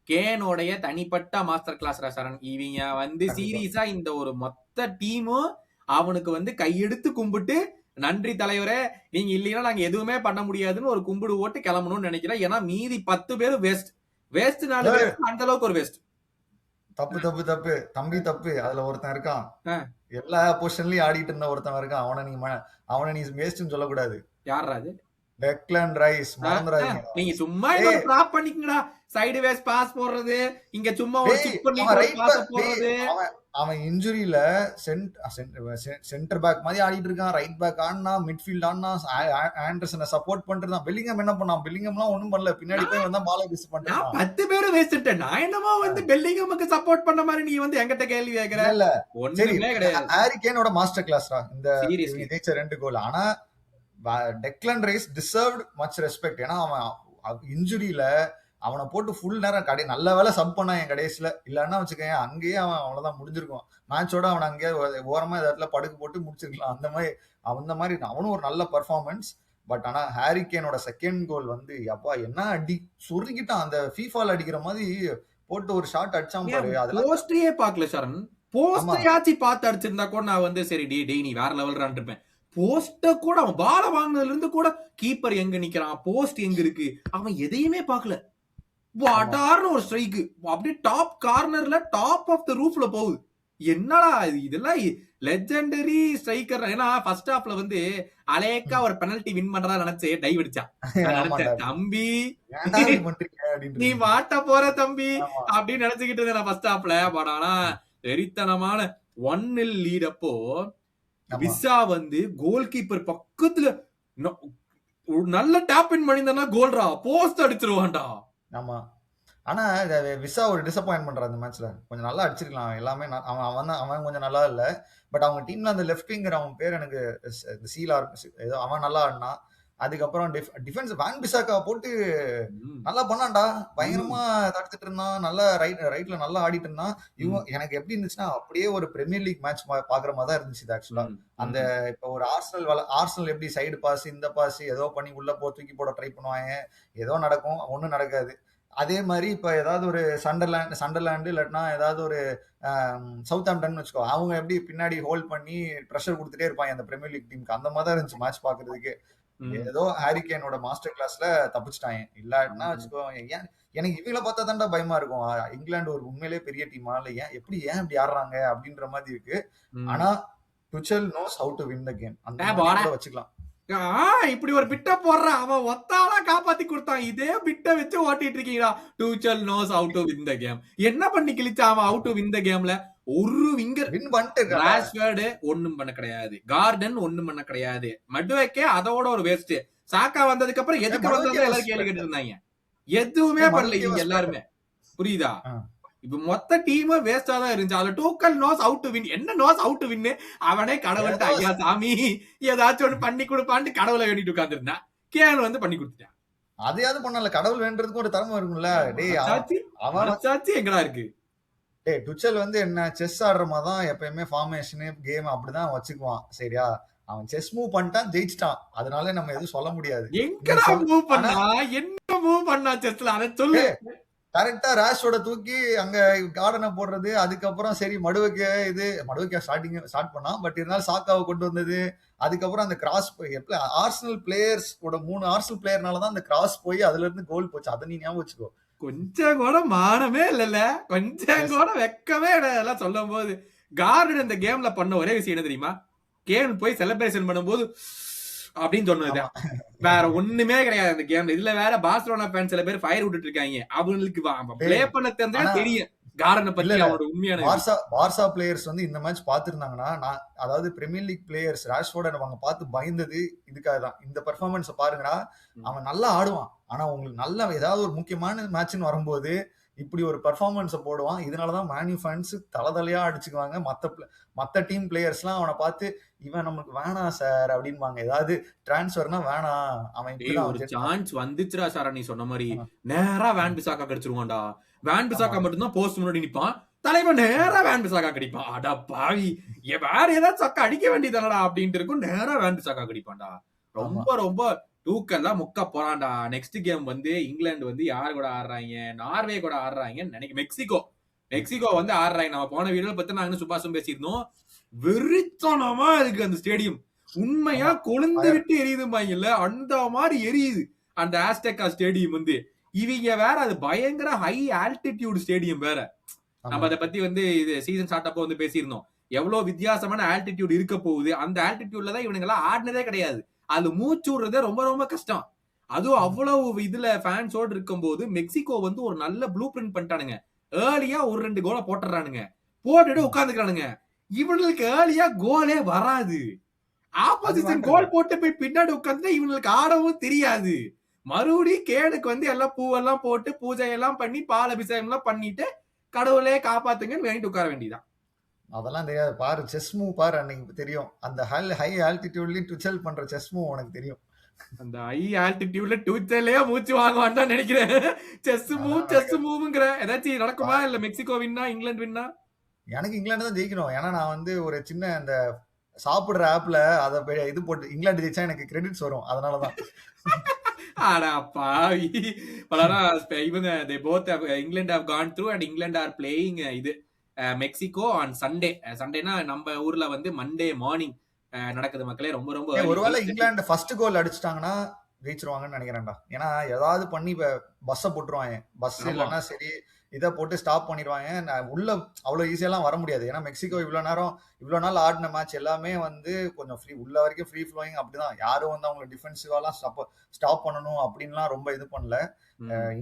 கேனோடைய தனிப்பட்ட மாஸ்டர் கிளாஸ் சரண். இவங்க வந்து சீரியஸா இந்த ஒரு மொத்த டீமும் அவனுக்கு வந்து கையெடுத்து கும்பிட்டு நன்றி தலைவரே, நீங்க இல்லைன்னா நாங்க எதுவுமே பண்ண முடியாதுன்னு ஒரு கும்பிடு ஓட்டு கிளம்பணும்னு நினைக்கிறேன். ஏன்னா மீதி 10 பேரும் வேஸ்ட். வேஸ்ட் 4 பேர் அந்த அளவுக்கு ஒரு வேஸ்ட். தப்பு தப்பு தப்பு தம்பி தப்பு. அதுல ஒருத்தன் இருக்கான், எல்லா பொசிஷன்லயும் ஆடிட்டு இருந்த ஒருத்தன் இருக்கான். அவனை நீ வேஸ்ட்னு சொல்லக்கூடாது. யாரா அது? Declan Rice. மறந்துறாதீங்க. நீங்க சும்மா இத டிராப் பண்ணிக்கங்கடா. சைடு வேஸ் பாஸ் போடுறது, இங்க சும்மா ஒரு சிப் பண்ணி பாஸ் போடுறது. அவன் இன்ஜுரியில சென்டர் பேக் மாதிரி ஆடிட்டு இருக்கான். ரைட் பேக் ஆடினா, மிட்ஃபீல்ட் ஆடினா, ஆண்டர்சனை சப்போர்ட் பண்ணிட்டு. பெல்லிங்ஹாம் என்ன பண்ணான்? பெல்லிங்ஹாம்லாம் ஒண்ணும் பண்ணல. பின்னாடி போய் வந்தா பாலை மிஸ் பண்ணிட்டான். 10 பேரும் வேஸ்ட். நான் என்னமோ வந்து பெல்லிங்ஹாமுக்கு சப்போர்ட் பண்ண மாதிரி நீ வந்து என்கிட்ட கேள்வி கேக்குற. இல்ல ஒண்ணுமே கிடையாது. ஹாரி கேனோட மாஸ்டர் கிளாஸ்டா இந்த ஜெயிச்ச 2 கோல். ஆனா Declan Rice deserved much respect. ஏன்னா அவன் இன்ஜுரியில அவனை போட்டு ஃபுல் நேரம் நல்ல வேலை சப் பண்ணான் என் கடைசியில. இல்லன்னா வச்சுக்கேன் அங்கேயே அவன் அவ்வளவுதான் முடிஞ்சிருக்கும் மேட்சோட. அவன் அங்கேயே ஓரமா இடத்துல படுக்கு போட்டு முடிச்சிருக்கலாம். அந்த மாதிரி அவனும் ஒரு நல்ல பர்ஃபார்மன்ஸ். பட் ஆனா ஹாரி கேனோட செகண்ட் கோல் வந்து அப்பா என்ன அடி சொருகிட்டான். அந்த ஃபீஃபால அடிக்கிற மாதிரி போட்டு ஒரு ஷாட் அடிச்சான் பாரு. அதெல்லாம் போஸ்டே பார்க்கல சரண். போஸ்டையாச்சு பார்த்து அடிச்சிருந்தா கூட நான் வந்து சரி டே நீ வேற லெவல்றான் இருப்பேன். போஸ்ட கூட அவன் பால வாங்கினதுல இருந்து கூட கீப்பர் எங்க நிக்கிறான், போஸ்ட் எங்க இருக்கு, அவன் எதையுமே பார்க்கல. வடார்னு ஒரு ஸ்ட்ரைக் அப்படியே டாப் கார்னர்ல டாப் ஆஃப் த ரூஃப்ல போகுது. என்னடா இதெல்லாம் லெஜெண்டரி ஸ்ட்ரைக்கர். ஏன்னா ஃபர்ஸ்ட் ஹாஃப்ல வந்து அலேக்கா ஒரு பெனல்டி வின் பண்றதா நினைச்சு டைவ் அடிச்சான். தம்பி நீ மாட்ட போற தம்பி அப்படின்னு நினைச்சுக்கிட்டு இருந்தேன் ஃபர்ஸ்ட் ஹாஃப்ல. பட் ஆனா வெறித்தனமான 1-0 லீட் அப்போ விசா வந்து கோல் கீப்பர் பக்கத்துல நல்ல டேப் இன் பண்ணிருந்தா கோல்ரா போஸ்ட் அடிச்சிருவான்டா. ஆமா. ஆனா விசா ஒரு டிசப்பாயின்ட் பண்றான் அந்த மேட்ச்ல. கொஞ்சம் நல்லா அடிச்சிருக்கலாம் எல்லாமே. அவன் கொஞ்சம் நல்லா இல்ல. பட் அவங்க டீம்ல அந்த லெஃப்ட் விங்கர், அவன் பேர் எனக்கு சீலார் ஏதோ, அவன் நல்லா ஆடினான். அதுக்கப்புறம் டிஃபென்ஸ் வான் பிசாக்கா போட்டு நல்லா பண்ணான்டா. பயங்கரமா தடுத்துட்டு இருந்தான். நல்லா ரைட்ல நல்லா ஆடிட்டு இருந்தான். இவன் எனக்கு எப்படி இருந்துச்சுன்னா அப்படியே ஒரு பிரீமியர் லீக் மேட்ச் பாக்குற மாதிரி தான் இருந்துச்சு ஆக்சுவலா. அந்த இப்ப ஒரு ஆர்சனல் எப்படி சைடு பாஸ் இந்த பாஸ் ஏதோ பண்ணி உள்ள தூக்கி போட ட்ரை பண்ணுவாங்க. ஏதோ நடக்கும், ஒண்ணும் நடக்காது. அதே மாதிரி இப்ப ஏதாவது ஒரு சண்டர்லாண்டு இல்லாட்டினா ஏதாவது ஒரு சவுத் ஆம்டன் வச்சுக்கோ, அவங்க எப்படி பின்னாடி ஹோல்ட் பண்ணி ப்ரெஷர் கொடுத்துட்டே இருப்பாங்க அந்த பிரீமியர் லீக் டீமுக்கு. அந்த மாதிரி தான் இருந்துச்சு மேட்ச் பாக்குறதுக்கு. ஏதோ ஹாரி கேனோட மாஸ்டர் கிளாஸ்ல தப்பிச்சிட்டாங்க. இல்லாட்டினா வச்சுக்கோ, ஏன் எனக்கு இவங்கள பார்த்தா தான்டா பயமா இருக்கும். இங்கிலாந்து ஒரு உண்மையிலே பெரிய டீமா இல்ல, ஏன் இப்படி ஆடுறாங்க அப்படின்ற மாதிரி இருக்கு. ஆனா டுச்சல் knows how to win the game. அந்த வச்சுக்கலாம். இப்படி ஒரு பிட்ட போடுறான், அவன் ஒத்தாளா காப்பாத்தி கொடுத்தான். இதே பிட்ட வச்சு ஓட்டிட்டு இருக்கீங்களா? டூச்சல் nose have to win the game. என்ன பண்ணி கிழிச்சான் அவன் ஹவ் டு வின் த கேம்ல? ஒரு விங்கர் வின் பண்ணிட்டு இருக்கான்டா. ராஷ்வர்டு ஒண்ணும் பண்ண கிடையாது, கார்டன் ஒண்ணும் பண்ண கிடையாது, மடுவேக்கே அதோட ஒரு வேஸ்ட். சாக்கா வந்ததுக்கு அப்புறம் எதுக்கு வந்தது எல்லாரும் கேள்வி கேட்டு இருந்தாங்க. எதுவுமே பண்ணல இவங்க எல்லாருமே. புரியுதா? இப்ப மொத்த டீம் வேஸ்டா தான் இருந்துச்சு. அதுல டூக்கல் நோஸ் அவுட் டு வின். என்ன நோஸ் அவுட் டு வின்? அவனே கடவுள்ட்ட ஐயா சாமி ஏதாச்சும் ஒண்ணு பண்ணி கொடுப்பான்னு கடவுளை வேண்டிட்டு உட்கார்ந்துருந்தான். கேன் வந்து பண்ணி கொடுத்துட்டான். அதையாவது பண்ணல. கடவுள் வேண்டதுக்கு ஒரு திறமை இருக்கும்ல. டேய் அவன் எங்கடா இருக்கு? டேய் டுச்சல் வந்து என்ன செஸ் ஆடுற மாதிரி தான் எப்பயுமே ஃபார்மேஷன் கேம் அப்படிதான் வச்சுக்குவான். சரியா? அவன் செஸ் மூவ் பண்ணிட்டான், ஜெயிச்சிட்டான். அதனால நம்ம எதுவும் சொல்ல முடியாது. எங்கடா மூவ் பண்ணா? என்ன மூவ் பண்ணா செஸ்ல? அத சொல்லு. கரெக்டா ராஷோட தூக்கி அங்க கார்டனை போடுறது. அதுக்கப்புறம் சரி மடுவக்க ஸ்டார்ட் பண்ணான். பட் இருந்தாலும் சாக்காவை கொண்டு வந்தது. அதுக்கப்புறம் அந்த கிராஸ் ஆர்சனல் பிளேயர்ஸோட 3 ஆர்சனல் பிளேயர்னாலதான் அந்த கிராஸ் போய் அதுல இருந்து கோல் போச்சு. அதை நீ ஞாபகம் வச்சுக்கோ. கொஞ்சம் கூட மானமே இல்லல்ல, கொஞ்சம் கூட வெக்கமே எல்லாம் சொல்லும் போது. கார்டன் இந்த கேம்ல பண்ண ஒரே விஷயம் என்ன தெரியுமா? கேன் போய் செலிப்ரேஷன் பண்ணும்போது அப்படின்னு சொன்னது வேற ஒண்ணுமே கிடையாது அந்த கேம்ல. இதுல வேற பார்சலோனா ஃபேன் சில பேர் ஃபயர் விட்டுட்டு இருக்காங்க. அவங்களுக்கு ப்ளே பண்ண தெரிஞ்சா தெரியும் கார்டனை பத்தி அவரோட உண்மையான. பார்சா பிளேயர்ஸ் வந்து இந்த மேட்ச் பாத்துருந்தாங்கன்னா, அதாவது பிரீமியர் லீக் பிளேயர்ஸ் ராஷ்வோர்ட் அவங்க பார்த்து பயந்தது இதுக்காக தான். இந்த பெர்ஃபார்மன்ஸ் பாருங்கடா, அவன் நல்லா ஆடுவான். ஆனா உங்களுக்கு நல்ல ஏதாவது ஒரு முக்கியமான மேட்ச்னு வரும்போது இப்படி ஒரு பெர்ஃபார்மன்ஸை போடுவான். இதனாலதான் மேன்யூ ஃபேன்ஸ் தலையா அடிச்சுக்குவாங்க. மத்த டீம் பிளேயர்ஸ் எல்லாம் அவனை பார்த்து இவன் நமக்கு வேணாம் சார் அப்படின்பாங்க. ஏதாவது டிரான்ஸ்பர்னா வேணாம், அவன் ஒரு சான்ஸ் வந்துச்சுரா சாரா நீ சொன்ன மாதிரி நேரா வேன் பிசாக்கா கிடைச்சிருவான்டா. வேன் பிசாக்கா மட்டும்தான் போஸ்ட் முன்னாடி நிப்பான், தலைவன் நேரா வேன் பிசாக்கா கிடைப்பான். அடா பாவி, வேற ஏதாவது சக்கா அடிக்க வேண்டியதானடா அப்படின்ட்டு இருக்கும். நேரா வேன் பிசாக்கா கிடைப்பான்டா. ரொம்ப ரொம்ப டூக்கெல்லாம் முக்க போறான்டா. நெக்ஸ்ட் கேம் வந்து இங்கிலாந்து வந்து யாரு கூட ஆடுறாங்க? நார்வே கூட ஆடுறாங்கன்னு நினைக்க. மெக்சிகோ வந்து ஆடுறாங்க. நம்ம போன வீடியோல பத்தி நாங்க சுபாஷும் பேசியிருந்தோம். வெறித்தனமா இருக்கு அந்த ஸ்டேடியம். உண்மையா கொழுந்து விட்டு எரியுதுமாங்கல்ல, அந்த மாதிரி எரியுது அந்த ஆஸ்டெக்கா ஸ்டேடியம் வந்து. இவங்க வேற அது பயங்கர ஹை ஆல்டிடியூட் ஸ்டேடியம் வேற. நம்ம அதை பத்தி வந்து இது சீசன் ஸ்டார்ட் அப்போ வந்து பேசியிருந்தோம். எவ்வளவு வித்தியாசமான ஆல்டிடியூட் இருக்க போகுது. அந்த ஆல்டிடியூட்ல தான் இவனுங்க எல்லாம் ஆடினதே கிடையாது. அது மூச்சு விடுறதே ரொம்ப ரொம்ப கஷ்டம். அதுவும் அவ்வளவு இதுல ஃபேன்ஸோடு இருக்கும் போது மெக்சிகோ வந்து ஒரு நல்ல ப்ளூ பிரிண்ட் பண்ணிட்டானுங்க. ஏர்லியா ஒரு 2 கோலை போட்டுறானுங்க, போட்டுட்டு உட்காந்துக்கிறானுங்க. இவனுக்கு ஏர்லியா கோலே வராது. ஆப்போசிஷன் கோல் போட்டு போய் பின்னாடி உட்காந்து இவனுக்கு ஆடவும் தெரியாது. மறுபடியும் கேனுக்கு வந்து எல்லாம் பூவெல்லாம் போட்டு பூஜை எல்லாம் பண்ணி பால் அபிஷேகம் எல்லாம் பண்ணிட்டு கடவுளே காப்பாத்துங்கன்னு வேண்டிட்டு உட்கார வேண்டியதான். அதெல்லாம் தெரியாது. பாரு செஸ் மூவ் பாரு, அன்னைக்கு தெரியும். அந்த ஹை ஆல்டிடியூட்லயும் டுச்சல் பண்ற செஸ் மூவ் உனக்கு தெரியும். அந்த ஹை ஆல்டிடியூட்ல டுச்சலே மூச்சு வாங்குவான்னு தான் நினைக்கிறேன். செஸ் மூவ்ங்கிற ஏதாச்சும் நடக்குமா? இல்ல மெக்சிகோ வின்னா இங்கிலாந்து வின்னா? எனக்கு இங்கிலாந்து தான் ஜெயிக்கணும். ஏன்னா நான் வந்து ஒரு சின்ன அந்த சாப்பிடுற ஆப்ல அதை இது போட்டு இங்கிலாந்து ஜெயிச்சா எனக்கு கிரெடிட்ஸ் வரும். அதனாலதான். ஆனா பாவி இவங்க they both have England have gone through and England are playing இது மெக்சிகோ ஆன் சண்டேனா நம்ம ஊர்ல வந்து மண்டே மார்னிங் நடக்குது மக்களே. ரொம்ப ரொம்ப ஒருவேளை இங்கிலாந்து ஃபர்ஸ்ட் கோல் அடிச்சிட்டாங்கன்னா ஜெயிச்சிருவாங்கன்னு நினைக்கிறேன்டா. ஏன்னா ஏதாவது பண்ணி பஸ்ஸை போட்டுருவாங்க. பஸ் இல்லைன்னா சரி இதை போட்டு ஸ்டாப் பண்ணிடுவாங்க. உள்ள அவ்வளவு ஈஸியெல்லாம் வர முடியாது. ஏன்னா மெக்சிகோ இவ்வளவு நாள் ஆடின மேட்ச் எல்லாமே வந்து கொஞ்சம் உள்ள வரைக்கும் ஃப்ரீ ஃப்ளோயிங் அப்படிதான். யாரும் வந்து அவங்க டிஃபென்சிவாலாம் ஸ்டாப் பண்ணணும் அப்படின்லாம் ரொம்ப இது பண்ணல.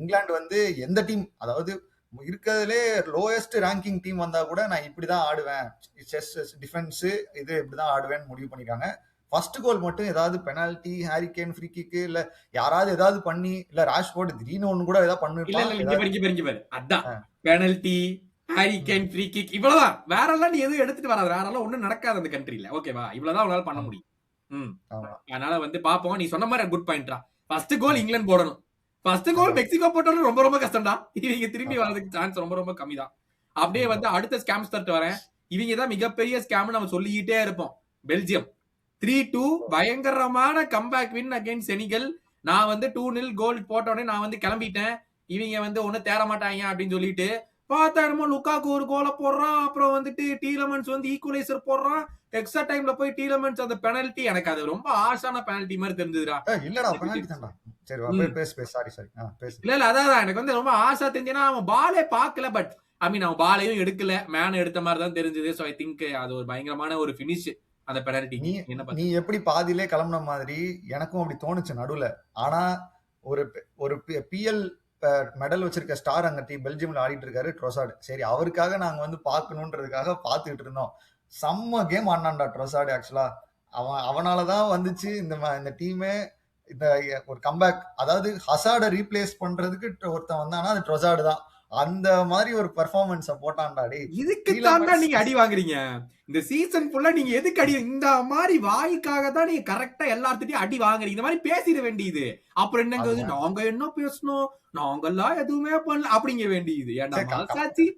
இங்கிலாந்து வந்து எந்த டீம், அதாவது இருக்கிறதுலே லோயஸ்ட் ரேங்கிங் டீம் வந்தா கூட நான் இப்படிதான் ஆடுவேன், செஸ் டிஃபென்ஸ் இது இப்படிதான் ஆடுவேன்னு முடிவு பண்ணிருக்காங்க. ஃபர்ஸ்ட் கோல் மட்டும் ஏதாவது பெனால்டி, ஹாரிகேன், ஃப்ரீ கிக், இல்ல யாராவது ஏதாவது பண்ணி, இல்ல ராஷ்போர்ட் திடீர்னு ஒண்ணு கூட ஏதாவது பண்ணிருப்பாங்க. அதான் பெனால்டி, ஹாரிகேன், ஃப்ரீ கிக் இவ்வளவுதான். வேற எல்லாம் நீ எதுவும் எடுத்துட்டு வராது. வேற எல்லாம் ஒண்ணும் நடக்காது அந்த கண்ட்ரில. ஓகேவா? இவ்வளவுதான் உங்களால பண்ண முடியும். அதனால வந்து பாப்போம். நீ சொன்ன மாதிரி குட் பாயிண்ட்ரா. ஃபர்ஸ்ட் கோல் இங்கிலாந்து போடணும். ஃபர்ஸ்ட் கோல் மெக்சிகோ போட்டாலும் ரொம்ப ரொம்ப கஷ்டம்டா. இவங்க திரும்பி வரதுக்கு சான்ஸ் ரொம்ப ரொம்ப கம்மி தான். அப்படியே வந்து அடுத்த ஸ்கேம் ஸ்டார்ட் வரேன். இவங்க தான் மிகப்பெரிய ஸ்கேம் நம்ம சொல்லிக்கிட்டே இருப்போம். பெல்ஜியம் 3-2 பயங்கரமான கம்பேக் வின் அகைன்ஸ்ட் செனிகல். நான் வந்து 2-0 கோல் போட்டோடனே நான் வந்து கிளம்பிட்டேன். இவங்க வந்து ஒன்னும் தேர மாட்டாங்க அப்படின்னு சொல்லிட்டு பார்த்தா என்னமோ லுக்காக்கு ஒரு கோலை போடுறான். அப்புறம் வந்துட்டு டீலமென்ஸ் வந்து ஈக்குவலைசர் போடுறான். எக்ஸ்ட்ரா டைம்ல போய் டீலமென்ஸ் அந்த பெனல்டி, எனக்கு அது ரொம்ப ஆசான பெனல்டி மாதிரி தெரிஞ்சதுடா. இல்லடா பெனல்டி தான்டா. சரி பேசு சாரி பேசு. இல்ல அதான் எனக்கு வந்து ரொம்ப ஆசா தெரிஞ்சேன்னா அவன் பாலே பார்க்கல. பட் ஐ மீன் அவன் பாலையும் எடுக்கல, மேன் எடுத்த மாதிரி தான் தெரிஞ்சது. ஸோ ஐ திங்க் அது ஒரு பயங்கரமான ஒரு ஃபினிஷ் அந்த பெனால்டிக்கு நீ என்ன நீ பாத்தீங்க? எப்படி பாதியிலே கிளம்புன மாதிரி எனக்கும் அப்படி தோணுச்சு நடுவுல. ஆனா ஒரு ஒரு பிஎல் மெடல் வச்சிருக்க ஸ்டார் அங்க பெல்ஜியம்ல ஆடிட்டு இருக்காரு ட்ரோசார்டு. சரி அவருக்காக நாங்க வந்து பார்க்கணுன்றதுக்காக பார்த்துட்டு இருந்தோம். செம்ம கேம் ஆடினான்டா ட்ரோசார்டு ஆக்சுவலா. அவனால தான் வந்துச்சு இந்த டீமே இந்த ஒரு கம்பேக். அதாவது ஹசார்ட ரீப்ளேஸ் பண்றதுக்கு ஒருத்தன் வந்தானா அது ட்ரோசார்டு தான். அந்த மாதிரி ஒரு பெர்ஃபார்மன்ஸ போட்டான்டா டேய். இதுக்கு தான்டா டீலமென்ஸ் நீங்க அடி வாங்குறீங்க. இந்த சீசன் ஃபுல்லா நீங்க எதுக்கு அடி இந்த மாதிரி வாய்க்காக தான் நீங்க கரெக்டா எல்லார்த்திட்டயும் அடி வாங்குறீங்க. இந்த மாதிரி பேசிட வேண்டியது. அப்புறம் என்னங்க அது இது, நாங்க என்ன பேசணும், நாங்கெல்லாம் எதுவுமே பண்ணல அப்படிங்க வேண்டியது. ஏன்டா சரி மனசாட்சி?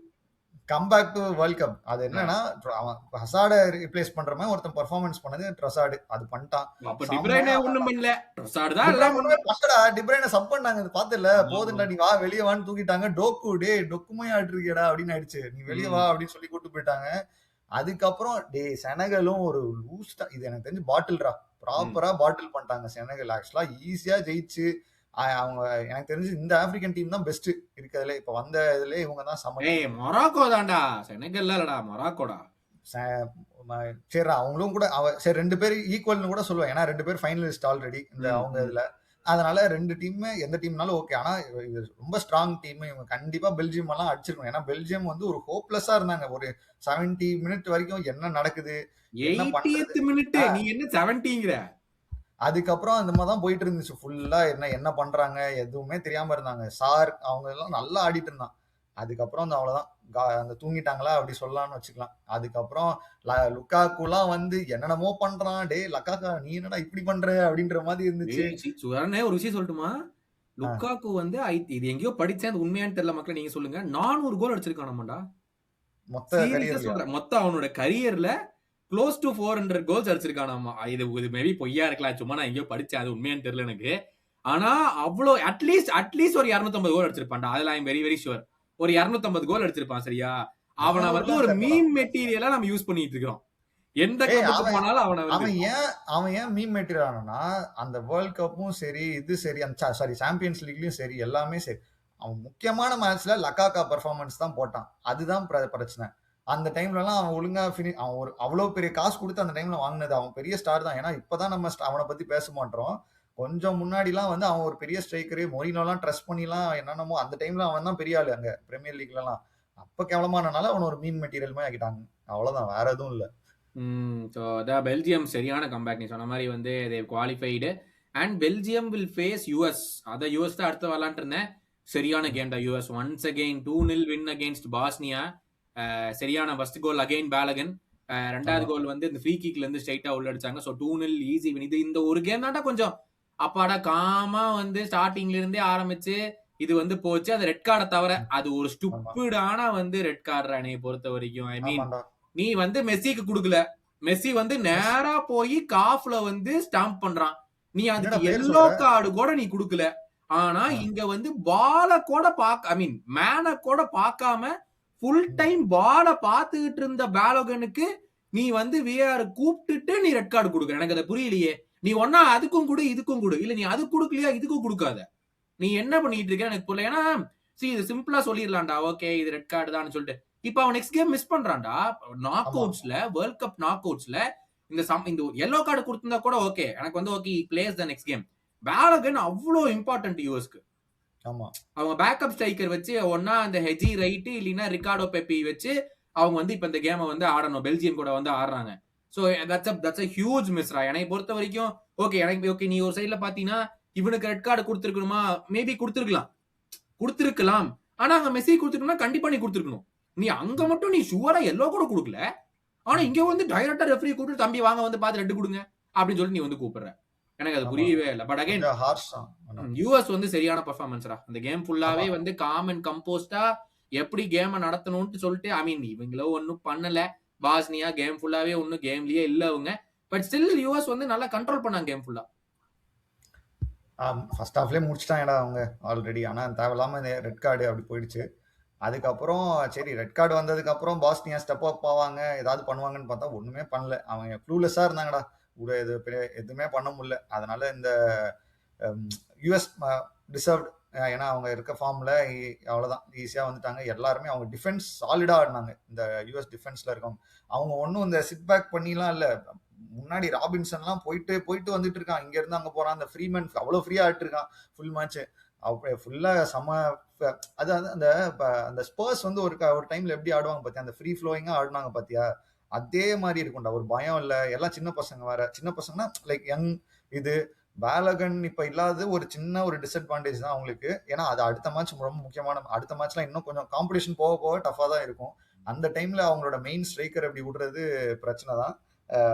Comeback to world cup. அது ஆ. என்னன்னா அவன் ஹசார்ட ரீப்ளேஸ் பண்ற மாதிரி ஒருத்தன் பெர்ஃபார்மன்ஸ் பண்ணது ட்ரொசார்டு. அது பண்ணிட்டான். அப்ப டிப்ரைனே செம்மையா ஒண்ணும் பண்ணல. ட்ரொசார்டு தான் எல்லாம் டிப்ரைன் ஒண்ணுமே பண்ணலடா. டிப்ரைன சப் பண்ணாங்க. அது பாத்துல ஆமா. போதும்டா நீ வா வெளிய வான்னு தூக்கிட்டாங்க. டோக்கு டேய் டொக்குமையா ஆடிருக்கேடா அப்படின்னு ஆயிடுச்சு. நீ வெளிய வா ம். அப்படின்னு சொல்லி கூட்டு போயிட்டாங்க. அதுக்கப்புறம் டேய் செனகலும் ஒரு லூஸ் தான். இது எனக்கு தெரிஞ்சு பாட்டில்ரா. ம். ப்ராப்பரா பாட்டில் பண்ணிட்டாங்க செனகல். ஆக்சுவலா ஈஸியா ஜெயிச்சு அவங்க எனக்கு தெரிஞ்சு இந்த ஆப்பிரிக்கன் டீம் தான் பெஸ்ட் இருக்கிறதுல. இப்ப வந்த இதுல இவங்க தான் செம ஏய் டீம். மொராக்கோ தான்டா. செனகல்ல இல்லடா, மொராக்கோடா. சரிடா அவங்களும் கூட சரி 2 பேர் ஈக்குவல்னு கூட சொல்லுவேன். ஏன்னா 2 பேர் ஃபைனலிஸ்ட் ஆல்ரெடி இந்த ம், அவங்க ம். இதுல. அதனால 2 டீமுமே எந்த டீம்னாலும் ஓகே. ஆனா இது ரொம்ப ஸ்ட்ராங் டீம். இவங்க கண்டிப்பா பெல்ஜியம் எல்லாம் அடிச்சிருக்கணும். ஏன்னா பெல்ஜியம் வந்து ஒரு ஹோப்லெஸ்ஸா இருந்தாங்க. ஒரு 70 மினிட் வரைக்கும் என்ன நடக்குது, என்ன பண்றது. 80th மினிட் ஆ, நீ என்ன 70ங்கிற? அதுக்கப்புறம் அந்த மாதிரி தான் போயிட்டு இருந்துச்சு ஃபுல்லா. என்ன என்ன பண்றாங்க எதுவுமே தெரியாம இருந்தாங்க. சார் அவங்க எல்லாம் நல்லா ஆடிட்டு இருந்தான். அதுக்கப்புறம் அந்த அவ்வளவுதான். அந்த தூங்கிட்டாங்களா அப்படி சொல்லலாம்னு வச்சுக்கலாம். அதுக்கப்புறம் லுக்காக்குலாம் வந்து என்னென்னமோ பண்றான். டேய் லக்காக்கா நீ என்னடா இப்படி பண்ற அப்படின்ற மாதிரி இருந்துச்சு. ஏய் சுவரனே ஒரு விஷயம் சொல்லட்டுமா? ஆ, லுக்காக்கு வந்து இது எங்கேயோ படிச்சேன். அது உண்மையான்னு தெரியல மக்களே, நீங்க சொல்லுங்க. 400 கோல் அடிச்சிருக்கானாமாடா. மொத்த சீரியஸா கரியர்லயா? சொல்றேன். மொத்தம் அவனோட கரியர்ல க்ளோஸ் டு 400 கோல்ஸ் அடிச்சிருக்கானாமா. இது மேபி பொய்யா இருக்கலாம். சும்மா நான் எங்கேயோ படிச்சேன். அது உண்மையான்னு தெரியல எனக்கு. ஆனா அவ்ளோ அட்லீஸ்ட் ஒரு 250 கோல் அடிச்சிருப்பான்டா. அதுல ஐ அம் வெரி வெரி ஷூர். ஒரு 250 கோல் அடிச்சிருப்பான் சரியா? அவன வந்து 400லாம் ஒரு தெரியலடா. மீம் மெட்டீரியலா நம்ம யூஸ் பண்ணிட்டு இருக்கிறோம். எந்த ஏய் கிளப்புக்கு அவன் போனாலும் அவன வந்து அவன் ஏன் மீம் மெட்டீரியல் ஆனானா, அந்த வேர்ல்ட் கப்பும் சரி, இது சரி, அந்த சாரி சாம்பியன்ஸ் லீக்லயும் சரி, எல்லாமே சரி. அவன் முக்கியமான மேட்ச்ல லக்காக்கா பெர்ஃபார்மன்ஸ் தான் போட்டான். அதுதான் பிரச்சனை. அந்த டைம்லலாம் அவன் ஒழுங்கா அவன் ஒரு அவ்வளோ பெரிய காசு குடுத்து அந்த டைம்ல வாங்குனது. அவன் பெரிய ஸ்டார் தான். ஏன்னா இப்பதான் நம்ம அவன பத்தி பேச மாட்றோம். கொஞ்சம் முன்னாடிலாம் வந்து அவன் ஒரு பெரிய ஸ்ட்ரைக்கரு. மொரினோலாம் ட்ரஸ்ட் பண்ணிலாம் என்னென்னமோ அந்த டைம்ல அவன் தான் பெரிய ஆளு அங்க பிரீமியர் லீக்லலாம். அப்ப கேவலமானனால அவன ஒரு மீம் மெட்டீரியல் மாரி ஆக்கிட்டாங்க. அவ்வளவுதான். வேற எதுவும் இல்ல. ஸோ அதான் பெல்ஜியம் சரியான கம்பேக். நீ சொன்ன மாதிரி வந்து they qualified and Belgium will face US. அதை யூஎஸ் தான் அடுத்து வரலான்ட்டு இருந்தேன். சரியான கேம்டா US. Once again 2-0 win against Bosnia. சரியான ஃபர்ஸ்ட் கோல் அகெயின் பேலகன். ரெண்டாவது ஆமா. கோல் வந்து இந்த ஃப்ரீ கிக்ல இருந்து ஸ்ட்ரைட்டா உள்ள அடிச்சாங்க. So 2-0 easy win. இது இந்த ஒரு கேம் தான்டா கொஞ்சம் அப்பாடா காமா வந்து ஸ்டார்டிங்ல இருந்தே ஆரம்பிச்சு இது வந்து போச்சு. அது ரெட் கார்டை தவிர அது ஒரு ஆமா. ஸ்டூப்பிடான வந்து ரெட் கார்டு என்னைய பொறுத்த வரைக்கும். ஐ மீன் ஆமாண்டா. நீ வந்து மெஸ்ஸிக்கு குடுக்கல. மெஸ்ஸி வந்து மெஸ் நேரா போய் காஃப்ல வந்து ஸ்டாம்ப் பண்றான். நீ அதுக்கு என்னடா பேர் எல்லோ சொல்ற? கார்டு கூட நீ குடுக்கல. ஆனா ஆ. இங்க வந்து பால கூட ஐ மீன் மேன கூட பார்க்காம ஃபுல் டைம் பால பார்த்துக்கிட்டு இருந்த பேலோகனுக்கு நீ வந்து விஆர் கூப்பிட்டுட்டு நீ ரெட் கார்டு குடுக்குற. எனக்கு அது புரியலையே. நீ ஒன்னா அதுக்கும் கொடு இதுக்கும் கொடு. இல்ல நீ அது குடுக்கலையா இதுக்கும் குடுக்காத. நீ என்ன பண்ணிட்டு இருக்க எனக்கு புரியல. ஏன்னா இது சிம்பிளா சொல்லிடலாம்டா. ஓகே இது ரெட் கார்டு தான் சொல்லிட்டு. இப்ப அவன் நெக்ஸ்ட் கேம் மிஸ் பண்றான்டா. நாக் ஆமா. அவுட்ஸ்ல வேர்ல்ட் கப் நாக் அவுட்ஸ்ல இந்த எல்லோ கார்டு கொடுத்திருந்தா கூட ஓகே. எனக்கு வந்து okay plays the next game. Balogun அவ்வளோ இம்பார்ட்டன்ட் யூஎஸ்க்கு. ஆமா. அவங்க பேக்கப் ஸ்ட்ரைக்கர் வச்சு ஒன்னா அந்த ஹெஜி ரைட் இல்லைன்னா ரிகார்டோ பெப்பி வச்சு அவங்க வந்து இப்ப இந்த கேமை வந்து ஆடணும். பெல்ஜியம் கூட வந்து ஆடுறாங்க. சோ தட்ஸ் அ ஹியூஜ் மிஸ்ரா. என்னை பொறுத்த வரைக்கும் ஓகே எனக்கு ஓகே நீ ஒரு சைடுல பாத்தீங்கன்னா இவனுக்கு ரெட் கார்டு கொடுத்துருக்கணுமா? மேபி கொடுத்துருக்கலாம். ஆனா அங்க மெஸ்ஸி கொடுத்துருக்கணும்னா கண்டிப்பா நீ கொடுத்துருக்கணும். நீ அங்க மட்டும் நீ ஷுவரா எல்லோ கூட கொடுக்கல. ஆனா இங்க வந்து டைரக்டா ரெஃபரி கூப்பிட்டு தம்பி வாங்க வந்து பார்த்து ரெட் கொடுங்க அப்படின்னு சொல்லி நீ வந்து கூப்பிடுற. எனக்கு அது ஆமா. புரியவே இல்ல. பட் அகைன் கொஞ்சம் ஹார்ஷ் தான். ஆனா. யூஎஸ் வந்து சரியான பெர்ஃபார்மன்ஸ்ரா. அந்த கேம் ஆமா. ஃபுல்லாவே வந்து காம் அண்ட் கம்போஸ்டா எப்படி கேம நடத்தணும்னு சொல்லிட்டு ஐ மீன் இவங்களோ ஒன்னும் பண்ணல. பாஸ்னியா கேம் ஃபுல்லாவே ஒன்னும் கேம்லயே இல்ல அவங்க. பட் ஸ்டில் யூஎஸ் வந்து நல்லா கண்ட்ரோல் பண்ணாங்க கேம் ஃபுல்லா. ஃபர்ஸ்ட் ஹாஃப்லயே முடிச்சுட்டாங்கடா அவங்க ஆல்ரெடி. ஆனா தேவையில்லாம இந்த ரெட் கார்டு அப்படி போயிடுச்சு. அதுக்கப்புறம் சரி ரெட் கார்டு வந்ததுக்கு அப்புறம் பாஸ்னியா ஸ்டெப் அப் ஆவாங்க ஏதாவது பண்ணுவாங்கன்னு பார்த்தா ஒண்ணுமே பண்ணல. அவங்க க்ளூலெஸ்ஸா இருந்தாங்கடா. கூட எதுவுமே பண்ண முடியல. அதனால இந்த யூஎஸ் டிசர்வ்ட். ஏன்னா அவங்க இருக்க ஃபார்ம்ல அவ்வளவுதான் ஈஸியா வந்துட்டாங்க. எல்லாருமே அவங்க டிஃபென்ஸ் சாலிடா ஆடினாங்க. இந்த யூஎஸ் டிஃபென்ஸ்ல இருக்கவங்க அவங்க ஒன்றும் இந்த சிட் பேக் பண்ணிலாம் இல்ல. முன்னாடி ராபின்சன்லாம் போயிட்டு போயிட்டு வந்துட்டு இருக்கான், இங்க இருந்து அங்க போறான். அந்த ஃப்ரீமேன் அவ்வளவு ஃப்ரீயா ஆடிட்டு இருக்கான் ஃபுல் மேட்ச். அப்படியே ஃபுல்லா செம. அது அந்த அந்த ஸ்பர்ஸ் வந்து ஒரு டைம்ல எப்படி ஆடுவாங்க பாத்தியா, அந்த ஃப்ரீ ஃப்ளோயிங்கா ஆடுனாங்க பாத்தியா, அதே மாதிரி இருக்கும்டா. ஒரு பயம் இல்ல, எல்லாம் சின்ன பசங்க வேற. சின்ன பசங்கன்னா லைக் யங். இது பேலகன் இப்ப இல்லாத ஒரு சின்ன ஒரு டிஸ்அட்வான்டேஜ் தான் அவங்களுக்கு. ஏன்னா அது அடுத்த மேட்ச் ரொம்ப முக்கியமான, அடுத்த மேட்ச்லாம் இன்னும் கொஞ்சம் காம்படிஷன் போக போக டஃபா தான் இருக்கும். அந்த டைம்ல அவங்களோட மெயின் ஸ்ட்ரைக்கர் அப்படி விடுறது பிரச்சனை தான்.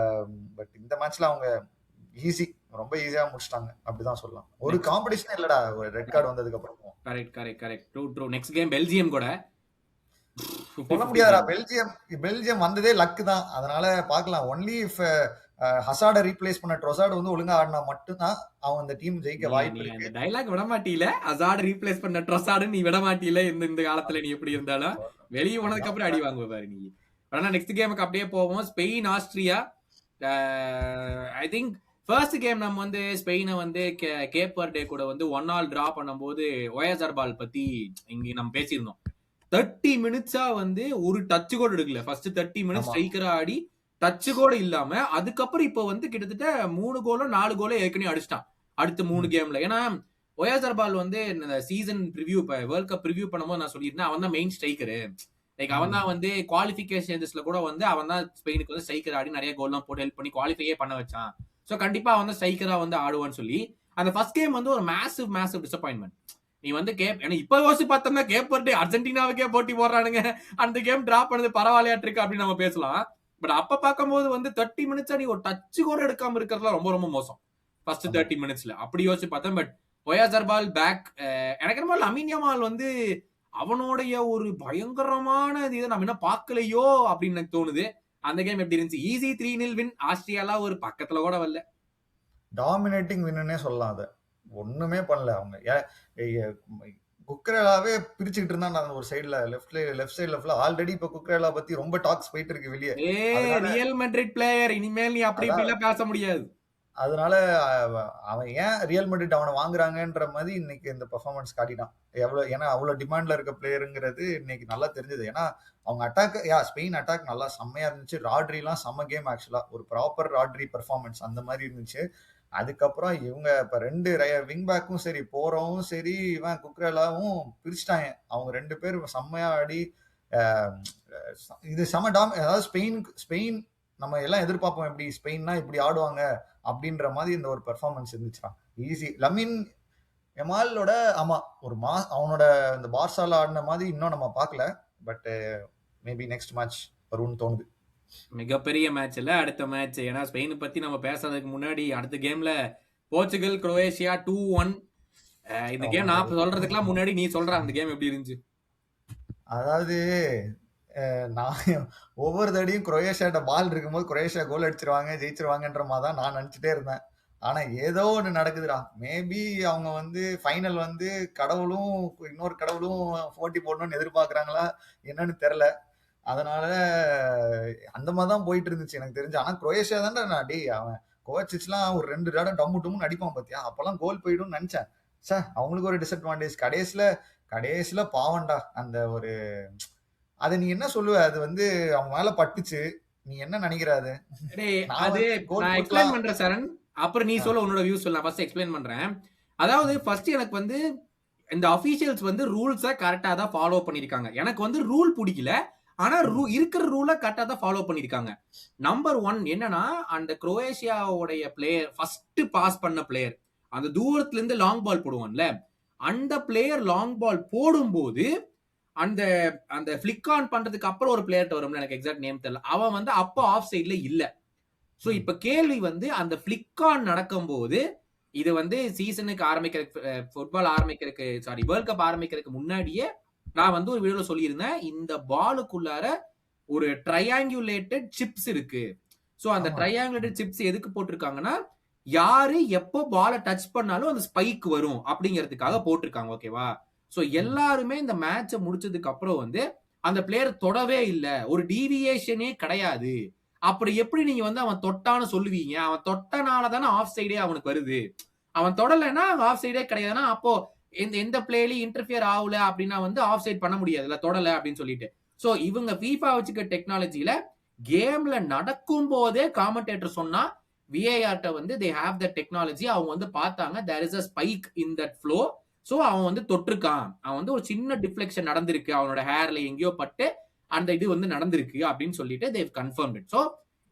பட் இந்த மேட்ச்ல அவங்க ஈஸி, ரொம்ப ஈஸியா முடிச்சிட்டாங்க அப்படிதான் சொல்லலாம். ஒரு காம்படிஷன் இல்லடா ரெட் கார்டு வந்ததுக்கு அப்புறம். Correct true. Next game Belgium கூட சொல்ல முடியாதா, பெல்ஜியம் வந்ததே லக்கு தான். அதனால பார்க்கலாம். ஒன்லி இஃப் ஹசார்ட ரீப்ளேஸ் பண்ண ட்ரோசார்ட் வந்து ஒழுங்கா ஆடினா மட்டும்தான் அவன் அந்த டீம் ஜெயிக்க வாய்ப்பு இருக்கு. டைலாக் விட மாட்டீல, ஹசார்ட் ரீப்ளேஸ் பண்ண ட்ரோசார்ட் நீ விட மாட்டீல. இந்த காலத்துல நீ எப்படி இருந்தாலும் வெளியே போனதுக்கு அப்புறம் அடி வாங்குவ பாரு நீ. ஆனா நெக்ஸ்ட் கேமுக்கு அப்படியே போவோம். Spain Austria. I think first game நம்ம வந்து ஸ்பெயினை வந்து கேப் வர்டே கூட வந்து 1-1 டிரா பண்ணும்போது ஒயசர்பால் பத்தி இங்க நம்ம பேசியிருந்தோம். 30 மினிட்ஸா வந்து ஒரு டச் கூட எடுக்கல. ஃபர்ஸ்ட் 30 மினிட்ஸ் ஸ்ட்ரைக்கரா ஆடி டச் கூட இல்லாம அதுக்கப்புறம் இப்ப வந்து கிட்டத்தட்ட 3 கோலோ 4 கோலோ ஏற்கனவே அடிச்சிட்டான் அடுத்த 3 கேம்ல. ஏன்னா ஒயசர்பால் வந்து season preview world cup preview பண்ணும்போது நான் சொல்லியிருந்தேன் அவன் தான் மெயின் ஸ்ட்ரைக்கரு. லைக் அவன் தான் வந்து குவாலிஃபிகேஷன்ஸ்ல கூட வந்து அவன் தான் ஸ்பெயினுக்கு வந்து ஸ்ட்ரைக்கர் ஆடி நிறைய கோல்லாம் போட்டு ஹெல்ப் பண்ணி குவாலிஃபையே பண்ண வச்சான். ஸோ கண்டிப்பா அவன் தான் ஸ்ட்ரைக்கரா வந்து ஆடுவான்னு சொல்லி அந்த ஃபர்ஸ்ட் கேம் வந்து ஒரு மேசிவ் டிசப்பாயின்மெண்ட். நீ வந்து இப்ப யோசிச்சு பார்த்தோம்னா கேப் வர்டே அர்ஜென்டினாவுக்கே போட்டி போடுறானுங்க, அந்த கேம் டிரா பண்ணது பரவாயில்லையாட்டு இருக்கு அப்படின்னு நம்ம பேசலாம். பட் அப்ப பார்க்கும்போது வந்து 30 மினிட்ஸா நீ ஒரு டச் கூட எடுக்காம இருக்கிறதுல ரொம்ப ரொம்ப மோசம் ஃபர்ஸ்ட் 30 மினிட்ஸ்ல. அப்படி யோசிச்சு பார்த்தேன். But Oyarzabal back. எனக்கு என்னமோ லமீன் யமால் வந்து அவனுடைய ஒரு பயங்கரமான இதை நம்ம என்ன பார்க்கலையோ அப்படின்னு எனக்கு தோணுது. அந்த கேம் எப்படி இருந்துச்சு? Easy 3-0 win. ஆஸ்திரியாலாம் ஒரு பக்கத்துல கூட வரல. டாமினேட்டிங் வின்னே சொல்லலாம். அதை ஒண்ணுமே பண்ணல அவங்க. குக்ரேலாவே பிரிச்சுக்கிட்டு இருந்தான் ஒரு சைடுல, லெஃப்ட் சைடுல ஃபுல்லா. ஆல்ரெடி இப்ப குக்ரேலா பத்தி ரொம்ப டாக்ஸ் போயிட்டு இருக்கு வெளியே. ரியல் மேட்ரிட் பிளேயர், இனிமேல் நீ அப்படி இப்படிலாம் பேச முடியாது. அதனால அவன் ஏன் ரியல் மேட்ரிட் அவனை வாங்குறாங்கன்ற மாதிரி இன்னைக்கு இந்த பெர்ஃபார்மன்ஸ் காட்டிட்டான். ஏன்னா அவ்வளவு டிமாண்ட்ல இருக்க பிளேயருங்கிறது இன்னைக்கு நல்லா தெரிஞ்சது. ஏன்னா அவங்க அட்டாக், ஸ்பெயின் அட்டாக் நல்லா செம்மையா இருந்துச்சு. ராட்ரிலாம் செம்ம கேம் ஆக்சுவலா. ஒரு ப்ராப்பர் ராட்ரி பெர்ஃபார்மன்ஸ் அந்த மாதிரி இருந்துச்சு. அதுக்கப்புறம் இவங்க இப்ப 2 விங் பேக்கும் சரி, போறவும் சரி, இவன் குக்ரேலாவும் பிரிச்சுட்டாங்க. அவங்க 2 பேரும் செம்மையா ஆடி இது செம அதாவது ஸ்பெயின் நம்ம எல்லாம் எதிர்பார்ப்போம் எப்படி ஸ்பெயின்னா இப்படி ஆடுவாங்க அப்படின்ற மாதிரி இந்த ஒரு பெர்ஃபார்மன்ஸ் இருந்துச்சுடா. ஈஸி. லமீன் யமாலோட ஆமா ஒரு அவனோட இந்த பார்சால ஆடின மாதிரி இன்னும் நம்ம பார்க்கல. பட் மேபி நெக்ஸ்ட் மேட்ச் வரும்னு தோணுது. மிகப்பெரிய மேட்ச் இல்ல அடுத்த மேட்ச். ஏன்னா ஸ்பெயின் பத்தி நம்ம பேசுறதுக்கு முன்னாடி அடுத்த கேம்ல போர்ச்சுகல் குரோவேஷியா 2-1. இந்த கேம் நான் சொல்றதுக்குலாம் முன்னாடி நீ சொல்ற அந்த கேம் எப்படி இருந்துச்சு? அதாவது நான் ஒவ்வொரு தடையும் குரோவேஷியாட்ட பால் இருக்கும்போது குரோவேஷியா கோல் அடிச்சிருவாங்க, ஜெயிச்சிருவாங்கன்ற மாதிரி தான் நான் நினைச்சிட்டே இருந்தேன். ஆனா ஏதோ ஒண்ணு நடக்குதுடா. மேபி அவங்க வந்து ஃபைனல் வந்து இன்னொரு கடவுளும் போட்டி போடணும்னு எதிர்பார்க்கறாங்களா என்னன்னு தெரியல. அதனால அந்த மாதிரி தான் போயிட்டு இருந்துச்சு எனக்கு தெரிஞ்சு. ஆனா குரோவேஷியா தான்டா அவன் கோவாச்சிச்லாம் ஒரு 2 தடவை டம்முன்னு அடிப்பான் பாத்தியா, அப்பெல்லாம் கோல் போயிடும்னு நினைச்சேன். சார் அவங்களுக்கு ஒரு டிஸ்அட்வான்டேஜ். கடைசியில பாவண்டா அந்த ஒரு. அதை நீ என்ன சொல்லுவ? அது வந்து அவங்க மேல பட்டுச்சு. நீ என்ன நினைக்கிற? அது நான் எக்ஸ்பிளைன் பண்றேன் சரண், அப்புறம் நீ சொல்ல உன்னோட வியூ சொல்ல. ஃபர்ஸ்ட் எக்ஸ்பிளைன் பண்றேன். அதாவது ஃபர்ஸ்ட் எனக்கு வந்து இந்த அபிஷியல்ஸ் வந்து ரூல்ஸை கரெக்டா தான் ஃபாலோ பண்ணிருக்காங்க. எனக்கு வந்து ரூல் பிடிக்கல, ஆனா இருக்கிற ரூலை கரெக்டா தான் ஃபாலோ பண்ணிருக்காங்க. நம்பர் 1 என்னன்னா, அந்த குரோவேஷியாவுடைய பிளேயர் ஃபர்ஸ்ட் பாஸ் பண்ண பிளேயர் அந்த தூரத்துல இருந்து லாங் பால் போடுவான்ல, அந்த பிளேயர் லாங் பால் போடும்போது அந்த அந்த ஃபிளிக் ஆன் பண்றதுக்கு அப்புறம் ஒரு பிளேயர் வரும்ல, எனக்கு எக்ஸாக்ட் நேம் தெரியல, அவன் வந்து அப்போ ஆஃப் சைட்ல இல்ல. சோ இப்ப கேள்வி வந்து அந்த ஃபிளிக் ஆன் நடக்கும்போது இது வந்து சீசனுக்கு ஆரம்பிக்கிறதுக்கு, ஃபுட்பால் ஆரம்பிக்கிறதுக்கு, சாரி வேர்ல்ட் கப் ஆரம்பிக்கிறதுக்கு முன்னாடியே நான் வந்து ஒரு வீடியோல சொல்லியிருந்தேன், இந்த பாலுக்குள்ளார ஒரு ட்ரையாங்குலேட்டட் சிப்ஸ் இருக்கு. சோ அந்த ட்ரையாங்குலேட்டட் சிப்ஸ் எதுக்கு போட்டிருக்காங்கன்னா, யாரு எப்போ பாலை டச் பண்ணாலும் அந்த ஸ்பைக் வரும் அப்படிங்கிறதுக்காக போட்டிருக்காங்க. ஓகேவா? சோ எல்லாருமே இந்த மேட்சை முடிச்சதுக்கு அப்புறம் வந்து அந்த பிளேயர் தொடவே இல்லை, ஒரு டீவியேஷனே கிடையாது. அப்படி எப்படி நீங்க வந்து அவன் தொட்டான்னு சொல்லுவீங்க? அவன் தொட்டனால தானே ஆஃப் சைடே அவனுக்கு வருது. அவன் தொடலைன்னா ஆஃப் சைடே கிடையாதுன்னா அப்போ எந்த பிளேலையும் இன்டர்ஃபியர் ஆகல அப்படின்னா வந்து ஆஃப் சைட் பண்ண முடியாதுல்ல, தொடல அப்படின்னு சொல்லிட்டு. சோ இவங்க FIFA வச்சுக்க டெக்னாலஜில கேம்ல நடக்கும் போதே காமெண்டேட்டர் சொன்னா விஏஆர்ட்ட வந்து தே ஹேவ் த டெக்னாலஜி. அவங்க வந்து பார்த்தாங்க there is a spike in that flow. So அவன் வந்து தொட்டிருக்கான், அவன் வந்து ஒரு சின்ன டிஃப்ளெக்ஷன் நடந்திருக்கு, அவனோட ஹேர்ல எங்கேயோ பட்டு அந்த இது வந்து நடந்திருக்கு அப்படின்னு சொல்லிட்டு தேவ் கன்ஃபர்ம்ட் இட். சோ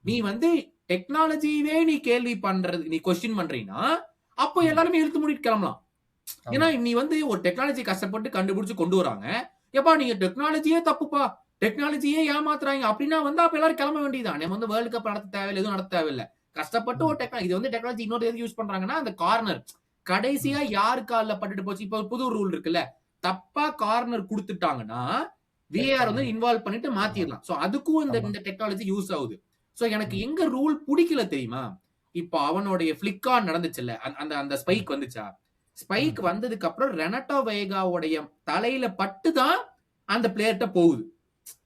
நீ வந்து டெக்னாலஜியவே நீ கேள்வி பண்றது, நீ கொஸ்டின் பண்றீங்கன்னா அப்போ எல்லாருமே இழுத்து மூடிட்டு கிளம்பலாம். ஏன்னா நீ வந்து ஒரு டெக்னாலஜி கஷ்டப்பட்டு கண்டுபிடிச்சு கொண்டு வராங்க, எப்பா நீங்க டெக்னாலஜியே தப்புப்பா, டெக்னாலஜியே ஏமாத்துறாங்க அப்படின்னா வந்து அப்ப எல்லாரும் கிளம்ப வேண்டியதுதான். நம்ம வந்து வேர்ல்டு கப் நடத்த தேவையில்லை, எதுவும் நடத்த தேவையில்லை. கஷ்டப்பட்டு ஒரு இது வந்து டெக்னாலஜி இன்னொரு எதுக்கு யூஸ் பண்றாங்கன்னா அந்த கார்னர் கடைசியா யாரு கால்ல பட்டுட்டு போச்சு. இப்ப புது ரூல் இருக்குல்ல, தப்பா கார்னர் கொடுத்துட்டாங்கன்னா விஏஆர் வந்து இன்வால்வ் பண்ணிட்டு மாத்திரலாம். சோ அதுக்கும் இந்த டெக்னாலஜி யூஸ் ஆகுது. சோ எனக்கு எங்க ரூல் பிடிக்கல தெரியுமா, இப்போ அவனுடைய ஃபிளிக் ஆன் நடந்துச்சுல்ல, அந்த அந்த ஸ்பைக் வந்துச்சா, ஸ்பைக் வந்ததுக்கு அப்புறம் ரெனட்டோ வேகாவுடைய தலையில பட்டு தான் அந்த பிளேயர்ட்ட போகுது.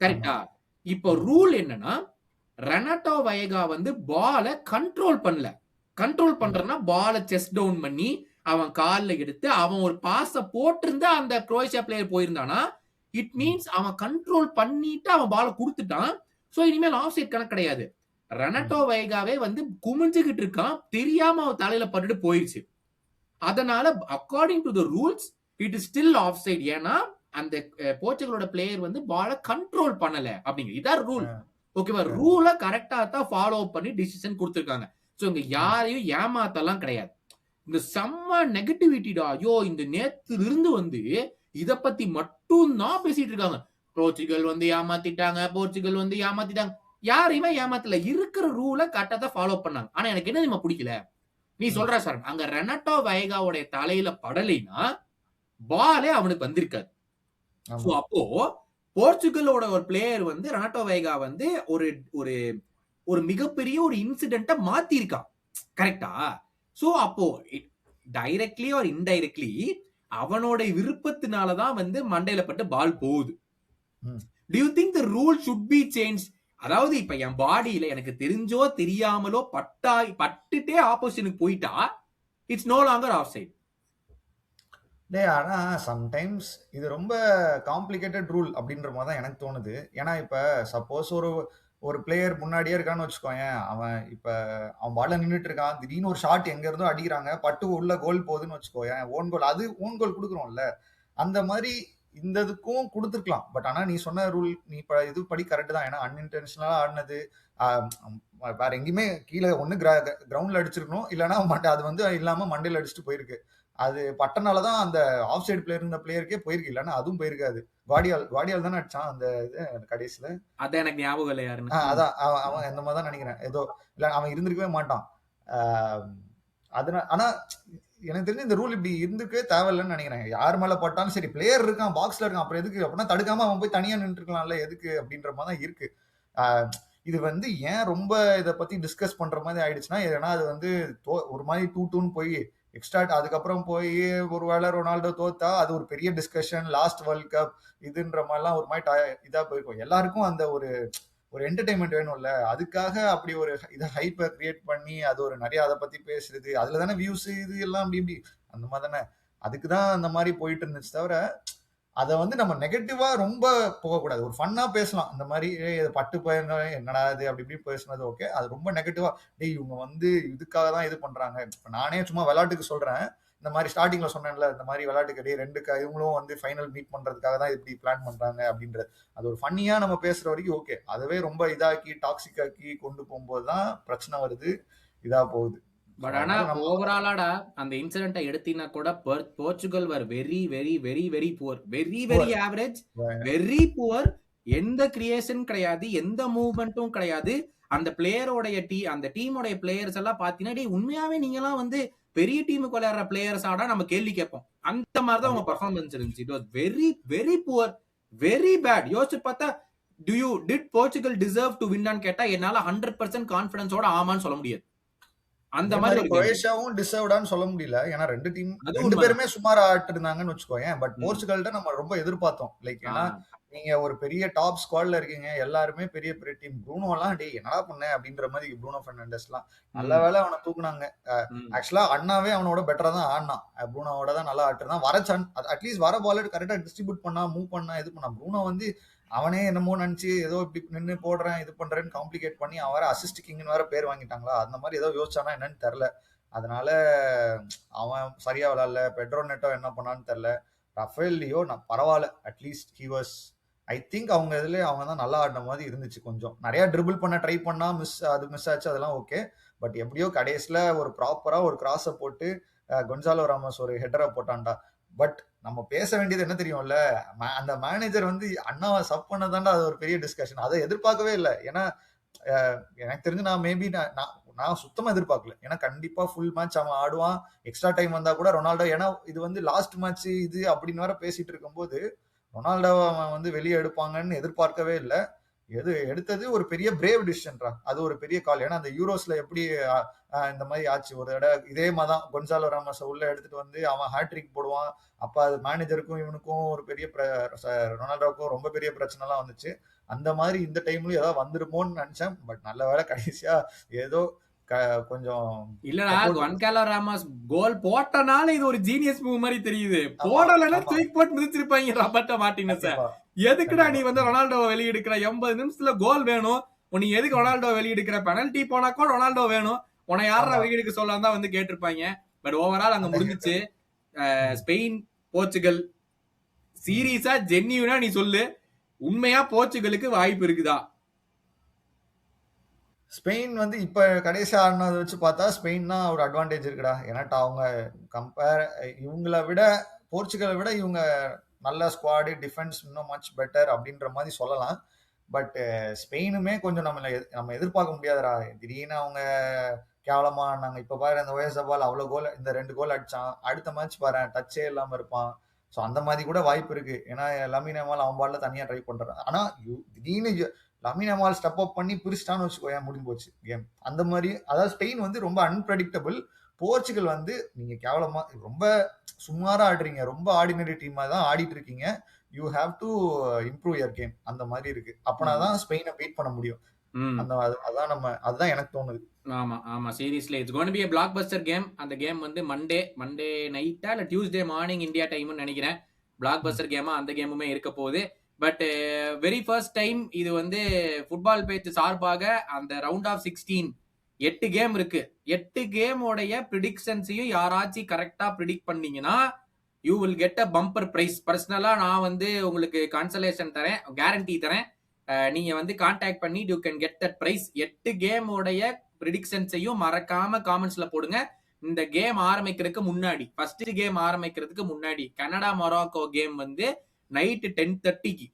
கரெக்டா? இப்போ ரூல் என்னன்னா ரெனட்டோ வயகா வந்து பால கண்ட்ரோல் பண்ணல. கண்ட்ரோல் பண்றனா பால செஸ்ட் டவுன் பண்ணி அவன் கால்ல எடுத்து அவன் ஒரு பாஸ போட்டிருந்தா அந்த குரோஷியா பிளேயர் போயிருந்தானா, இட் மீன்ஸ் அவன் கண்ட்ரோல் பண்ணிட்டு அவன் பால கொடுத்துட்டான். சோ இனிமேல் ஆஃப் சைட் கணக்கு கிடையாது. ரெனட்டோ வயகாவே வந்து குமிஞ்சுகிட்டு இருக்கான், தெரியாம அவன் தலையில பட்டுட்டு போயிருச்சு. அதனால according to the rules it is still offside. ஏன்னா அந்த போர்ச்சுகலோட பிளேயர் வந்து பால கண்ட்ரோல் பண்ணல அப்படிங்க. இதான் ரூல். ஓகேவா? ரூல கரெக்டா தான் ஃபாலோ பண்ணி டிசிஷன் கொடுத்திருக்காங்க. சோ இங்க யாரையும் ஏமாத்தலாம் கிடையாது. இந்த செம்ம நெகட்டிவிட்டிடா. ஐயோ இந்த நேத்துல இருந்து வந்து இத பத்தி மட்டும் தான் பேசிட்டு இருக்காங்க. போர்ச்சுகல் வந்து ஏமாத்திட்டாங்க, போர்ச்சுகல் வந்து ஏமாத்திட்டாங்க. யாரையுமே ஏமாத்தல. இருக்கிற ரூல கரெக்டா தான் ஃபாலோ பண்ணாங்க. ஆனா எனக்கு என்ன தெரியுமா பிடிக்கல, நீ சொல்ற சார் அங்க ரெனட்டோ வயகாவுடைய தலையில படலைன்னா பாலே அவனுக்கு வந்திருக்காது. சோ அப்போ போர்ச்சுகலோட ஒரு பிளேயர் வந்து ரெனட்டோ வயகா வந்து ஒரு ஒரு ஒரு மிகப்பெரிய ஒரு இன்சிடென்ட்ட மாத்தி இருக்கான். கரெக்டா? சோ அப்போ டைரக்ட்லி ஆர் இன்டைரக்ட்லி அவனோட விருப்பத்தினால தான் வந்து மண்டையில பட்டு பால் போகுது. Do you think the rule should be changed? அதாவது இப்ப என் பாடியில எனக்கு தெரிஞ்சோ தெரியாமலோ பட்டுட்டே ஆப்போசிஷனுக்கு போயிட்டா it's no longer offside. டேய் ஆனா சம்டைம்ஸ் இது ரொம்ப காம்ப்ளிகேட்டட் ரூல் அப்படின்ற மாதிரி தான் எனக்கு தோணுது. ஏன்னா இப்ப சப்போஸ் ஒரு பிளேயர் முன்னாடியே இருக்கான்னு வச்சுக்கோயேன், அவன் பால்ல நின்றுட்டு இருக்கான், திடீர்னு ஒரு ஷாட் எங்க இருந்தோ அடிக்கிறாங்க, பட்டு உள்ள கோல் போகுதுன்னு வச்சுக்கோயேன், ஓன் கோல், அது ஓன் கோல் கொடுக்குறோம்ல, அந்த மாதிரி இந்த இதுக்கும் கொடுத்துருக்கலாம். பட் ஆனா நீ சொன்ன ரூல் நீ இது படி கரெக்ட் தான். ஏன்னா அன்இன்டென்ஷனலா ஆடினது வேற எங்கேயுமே கீழே ஒண்ணு கிரவுண்ட்ல அடிச்சிருக்கணும், இல்லைன்னா அது வந்து இல்லாம மண்டையில அடிச்சுட்டு போயிருக்கு. அது பட்டனாலதான் அந்த ஆஃப் சைடு பிளேயர் இருந்த பிளேயருக்கே போயிருக்கு, இல்லைன்னா அதுவும் போயிருக்காது. வாடியால் தானே அடிச்சான் அந்த இது கடைசியில. அதான் எனக்கு ஞாபகம் இல்லை யாருன்னு. அதான் அவன் இந்த மாதிரி தான் நினைக்கிறேன். ஏதோ இல்ல அவன் இருந்திருக்கவே மாட்டான். அதனால ஆனா எனக்கு தெரிஞ்சு இந்த ரூல் இப்படி இருந்துக்கவே தேவையில்லைன்னு நினைக்கிறேன். யார் மேல பட்டாலும் சரி, பிளேயர் இருக்கான், பாக்ஸ்ல இருக்கான், அப்புறம் எதுக்கு அப்படின்னா தடுக்காம அவன் போய் தனியா நின்று இருக்கலாம்ல, எதுக்கு அப்படின்ற மாதிரி தான் இருக்கு. இது வந்து ஏன் ரொம்ப இதை பத்தி டிஸ்கஸ் பண்ற மாதிரி ஆயிடுச்சுன்னா, ஏன்னா அது வந்து ஒரு மாதிரி 2-2 போய் எக்ஸ்ட்ரா அதுக்கப்புறம் போய் ஒருவேளை ரொனால்டோ தோத்தா அது ஒரு பெரிய டிஸ்கஷன், லாஸ்ட் வேர்ல்ட் கப் இதுன்ற மாதிரிலாம் ஒரு மாதிரி இதா போயிருக்கும். எல்லாருக்கும் அந்த ஒரு என்டர்டைன்மெண்ட் வேணும்ல, அதுக்காக அப்படி ஒரு இதை ஹைப்பை கிரியேட் பண்ணி அது ஒரு நிறைய அதை பத்தி பேசுறது, அதுல தானே வியூஸ் இது எல்லாம் அப்படி இப்படி அந்த மாதிரி தானே, அதுக்குதான் அந்த மாதிரி போயிட்டு இருந்துச்சு. தவிர அதை வந்து நம்ம நெகட்டிவா ரொம்ப போகக்கூடாது. ஒரு ஃபன்னா பேசலாம், இந்த மாதிரி பட்டு பயிர் என்னடா இது அப்படி இப்படி பேசுனது ஓகே. அது ரொம்ப நெகட்டிவா டேய் இவங்க வந்து இதுக்காக தான் இது பண்றாங்க. இப்ப நானே சும்மா விளையாட்டுக்கு சொல்றேன், இந்த மாதிரி ஸ்டார்டிங்ல சொன்னேன்ல, இந்த மாதிரி விளையாட்டுக்கு டே இவங்களும் வந்து ஃபைனல் மீட் பண்றதுக்காக தான் இப்படி பிளான் பண்றாங்க அப்படின்றது. அது ஒரு ஃபன்னியா நம்ம பேசுற வரைக்கும் ஓகே. அதுவே ரொம்ப இதாக்கி டாக்ஸிக் ஆக்கி கொண்டு போகும்போது தான் பிரச்சனை வருது, இதா போகுது. பட் ஆனா ஓவராலாடா அந்த இன்சிடென்ட்டை எடுத்தீங்கன்னா கூட Portugal were very very very very poor, very very average, very poor. எந்த கிரியேஷன் கிடையாது, எந்த மூவ்மெண்ட்டும் கிடையாது. அந்த பிளேயரோடைய அந்த டீமோடைய பிளேயர்ஸ் எல்லாம் பாத்தீங்கன்னா உண்மையாவே நீங்க எல்லாம் வந்து பெரிய டீமுக்கு விளையாடுற பிளேயர்ஸ் ஆடா நம்ம கேள்வி கேட்போம். அந்த மாதிரிதான் அவங்க பெர்ஃபார்மன்ஸ் இருந்துச்சு. It was very very poor, very bad. யோசிச்சு பார்த்தா did Portugal deserve to win கேட்டா என்னால 100% கான்பிடன்ஸோட ஆமான்னு சொல்ல முடியாது. அந்த மாதிரி குரோஷியாவும் டிசர்வ்டான்னு சொல்ல முடியல. ஏன்னா ரெண்டு பேருமே சுமார் ஆட்டு இருந்தாங்கன்னு வச்சுக்கோயேன். பட் போர்ச்சுகல்ட்ட நம்ம ரொம்ப எதிர்பார்த்தோம். லைக் ஏன்னா நீங்க ஒரு பெரிய டாப் ஸ்குவாட்ல இருக்கீங்க, எல்லாருமே பெரிய பெரிய டீம். ப்ரூனோ எல்லாம் டே என்னடா பண்ண அப்படின்ற மாதிரி, ப்ரூனோ பெர்னாண்டஸ் எல்லாம் நல்ல வேலை அவனை தூக்குனாங்க. ஆக்சுவலா அண்ணாவே அவனோட பெட்டரா தான் ஆடினான், ப்ரூனோட தான் நல்லா ஆட்டுறான். அட்லீஸ்ட் வர பால் கரெக்டா டிஸ்ட்ரிபியூட் பண்ணா, மூவ் பண்ணா, இது பண்ணா. ப்ரூனோ வந்து அவனே என்னமோ நினைச்சு ஏதோ இப்படி நின்று போடுறேன் இது பண்றேன்னு காம்ப்ளிகேட் பண்ணி அவன் வேற அசிஸ்ட் கிங்னு வேற பேர் வாங்கிட்டாங்களா, அந்த மாதிரி ஏதோ யோசிச்சானா என்னன்னு தெரியல. அதனால அவன் சரியா விளையாடல. பெட்ரோ நெட்டோ என்ன பண்ணான்னு தெரியல. ரஃபேல் லியோ நான் பரவாயில்ல, at least he was, I think அவங்க இதுல அவங்க தான் நல்லா ஆடின மாதிரி இருந்துச்சு. கொஞ்சம் நிறைய ட்ரிபிள் பண்ண ட்ரை பண்ணா மிஸ் ஆச்சு, அதெல்லாம் ஓகே. பட் எப்படியோ கடைசியில ஒரு ப்ராப்பரா ஒரு கிராஸை போட்டு கொன்சாலோ ராமஸ் ஒரு ஹெட்டரை போட்டான்டா. பட் நம்ம பேச வேண்டியது என்ன தெரியும்ல, அந்த மேனேஜர் வந்து அண்ணாவை சப் பண்ணதாண்டா அது ஒரு பெரிய டிஸ்கஷன். அதை எதிர்பார்க்கவே இல்லை. ஏன்னா எனக்கு தெரிஞ்சு நான் மேபி நான் சுத்தமா எதிர்பார்க்கல. ஏன்னா கண்டிப்பா ஃபுல் மேட்ச் அவன் ஆடுவான், எக்ஸ்ட்ரா டைம் வந்தா கூட ரொனால்டோ, ஏன்னா இது வந்து லாஸ்ட் மேட்ச் இது அப்படின்னு வேற பேசிட்டு இருக்கும்போது ரொனால்டோ அவன் வந்து வெளியே எடுப்பாங்கன்னு எதிர்பார்க்கவே இல்லை. எடுத்தது ஒரு பெரிய பிரேவ் டிசிஷன்ரா. அது ஒரு பெரிய கால். ஏன்னா அந்த யூரோஸ்ல எப்படி இந்த மாதிரி ஆச்சு ஒரு தடவை இதே மாதிரி தான் கொன்சாலோ ராமஸ் உள்ள எடுத்துட்டு வந்து அவன் ஹேட்ரிக் போடுவான். அப்ப அது மேனேஜருக்கும் இவனுக்கும் ஒரு பெரிய ரொனால்டோவுக்கும் ரொம்ப பெரிய பிரச்சனை எல்லாம் வந்துச்சு. அந்த மாதிரி இந்த டைம்லயும் ஏதாவது வந்துருமோன்னு நினைச்சேன். பட் நல்ல வேலை கடைசியா ஏதோ கொஞ்சம் இல்லடா, கொன்சாலோ ராமஸ் கோல் போட்டனால இது ஒரு ஜீனியஸ் மூவ் மாதிரி தெரியுது. போடலன்னா தூக்கி போட்டு மிதிச்சிருப்பாங்க ராபர்ட்டோ மார்டினஸ். எதுக்குடா நீ வந்து ரொனால்டோவை வெளியெடுக்கிற? 80 நிமிஷத்துல கோல் வேணும், நீ எதுக்கு ரொனால்டோ வெளியெடுக்கிற? பெனல்டி போனாக்கோ ரொனால்டோ வேணும், உன்னை யாரா வெளியெடுக்க சொல்லலாம் தான் வந்து கேட்டிருப்பாங்க. பட் ஓவரால் அங்க முடிஞ்சிச்சு. ஸ்பெயின் போர்ச்சுகல் சீரியஸா ஜென்யூனா நீ சொல்லு, உண்மையா போர்ச்சுகலுக்கு வாய்ப்பு இருக்குதா? ஸ்பெயின் வந்து இப்ப கடைசி ஆடினதை வச்சு பார்த்தா ஸ்பெயின் தான் ஒரு அட்வான்டேஜ் இருக்குடா. ஏன்னாட்டா அவங்க இவங்கள விட போர்ச்சுகலை விட இவங்க நல்ல ஸ்குவாடு, டிஃபென்ஸ் இன்னும் மச் பெட்டர் அப்படின்ற மாதிரி சொல்லலாம். பட் ஸ்பெயினுமே கொஞ்சம் நம்ம எதிர்பார்க்க முடியாதுடா. திடீர்னு அவங்க கேவலமா நாங்க இப்ப பாரு அந்த ஓயசபால் அவ்வளவு கோல், இந்த 2 கோல் அடிச்சான். அடுத்த மேட்ச் பாரு டச்சே இல்லாம இருப்பான். ஸோ அந்த மாதிரி கூட வாய்ப்பு இருக்கு. ஏன்னா லமீன் யமால் அவன் பால்ல தனியா ட்ரை பண்றான். ஆனா திடீர்னு லமீன் யமால் ஸ்டெப் அப் பண்ணி பிரிச்சிட்டான்னு வச்சுக்கோ, முடிஞ்சு போச்சு கேம். அந்த மாதிரி அதாவது ஸ்பெயின் வந்து ரொம்ப அன்பிரடிக்டபிள். போர்ச்சுகல் வந்து நீங்க கேவலமா ரொம்ப சுமாரா ஆடுறீங்க, ரொம்ப ஆர்டினரி டீமா தான் ஆடிட்டு இருக்கீங்க. You have to improve your game. அந்த மாதிரி இருக்கு. அப்பனாதான் ஸ்பெயினை பீட் பண்ண முடியும். அதுதான் எனக்கு தோணுது. ஆமா ஆமா, seriously it's going to be a blockbuster game. அந்த கேம் வந்து மண்டே நைட்டா இல்ல டியூஸ்டே மார்னிங் இந்தியா டைம்னு நினைக்கிறேன். பிளாக்பஸ்டர் கேமா அந்த கேமுமே இருக்க போகுது. பட் வெரி ஃபர்ஸ்ட் டைம் இது வந்து ஃபுட்பால் பேச்சு சார்பாக அந்த ரவுண்ட் ஆஃப் 16 8 கேம் இருக்கு. 8 கேமோடைய ப்ரிடிக்ஷன்ஸையும் யாராச்சும் கரெக்டா ப்ரிடிக்ட் பண்ணீங்கன்னா you will get a bumper prize. பர்சனலா நான் வந்து உங்களுக்கு கன்சலேஷன் தரேன், கேரண்டி தரேன். நீங்க வந்து கான்டாக்ட் பண்ணி you can get that prize. 8 கேமோடைய ப்ரிடிக்ஷன்ஸையும் மறக்காம காமெண்ட்ஸ்ல போடுங்க. இந்த கேம் ஆரம்பிக்கிறதுக்கு முன்னாடி, ஃபர்ஸ்ட் கேம் ஆரம்பிக்கிறதுக்கு முன்னாடி கனடா மொராக்கோ கேம் வந்து நைட்டு 10:30க்கு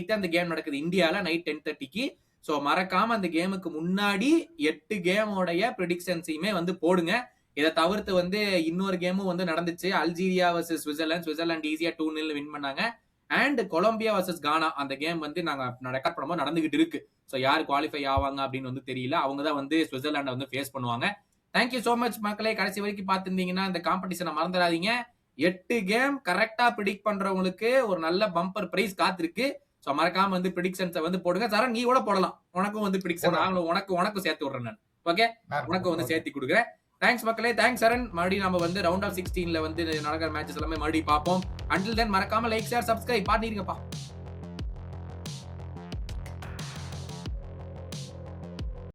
தான் அந்த கேம் நடக்குது இந்தியால, நைட் 10:30க்கு. ஸோ மறக்காம அந்த கேமுக்கு முன்னாடி 8 கேமோடைய ப்ரிடிக்ஷன்ஸையுமே வந்து போடுங்க. இதை தவிர்த்து வந்து இன்னொரு கேமும் வந்து நடந்துச்சு, அல்ஜீரியா வர்சஸ் சுவிட்சர்லாந்து ஈஸியா 2-0 வின் பண்ணாங்க. அண்ட் கொலம்பியா வர்சஸ் கானா அந்த கேம் வந்து நாங்க ரெக்கார்ட் பண்ணும்போது நடந்துகிட்டு இருக்கு. ஸோ யார் குவாலிஃபை ஆவாங்க அப்படின்னு வந்து தெரியல. அவங்க தான் வந்து சுவிட்சர்லாண்டை வந்து ஃபேஸ் பண்ணுவாங்க. தேங்க்யூ சோ மச் மக்களே, கடைசி வரைக்கும் பார்த்துருந்தீங்கன்னா இந்த காம்படிஷனை மறந்துடாதீங்க. 8 கேம் கரெக்டா ப்ரிடிக்ட் பண்றவங்களுக்கு ஒரு நல்ல பம்பர் பிரைஸ் காத்திருக்கு. ஸோ மறக்காம வந்து ப்ரிடிக்ஷன்ஸை வந்து போடுங்க. சரண் நீ கூட போடலாம், உனக்கும் வந்து ப்ரிடிக்ஷன் உனக்கும் சேர்த்து விடுறேன் நான். ஓகே, உனக்கும் வந்து சேர்த்து கொடுக்குறேன். தேங்க்ஸ் மக்களே, தேங்க்ஸ் சரண். மறுபடியும் நம்ம வந்து ரவுண்ட் ஆஃப் 16ல வந்து நடக்கிற மேட்சஸ் எல்லாமே மறுபடியும் பார்ப்போம். அண்டில் தென் மறக்காம லைக், ஷேர், சப்ஸ்கிரைப் பண்ணிருங்கப்பா.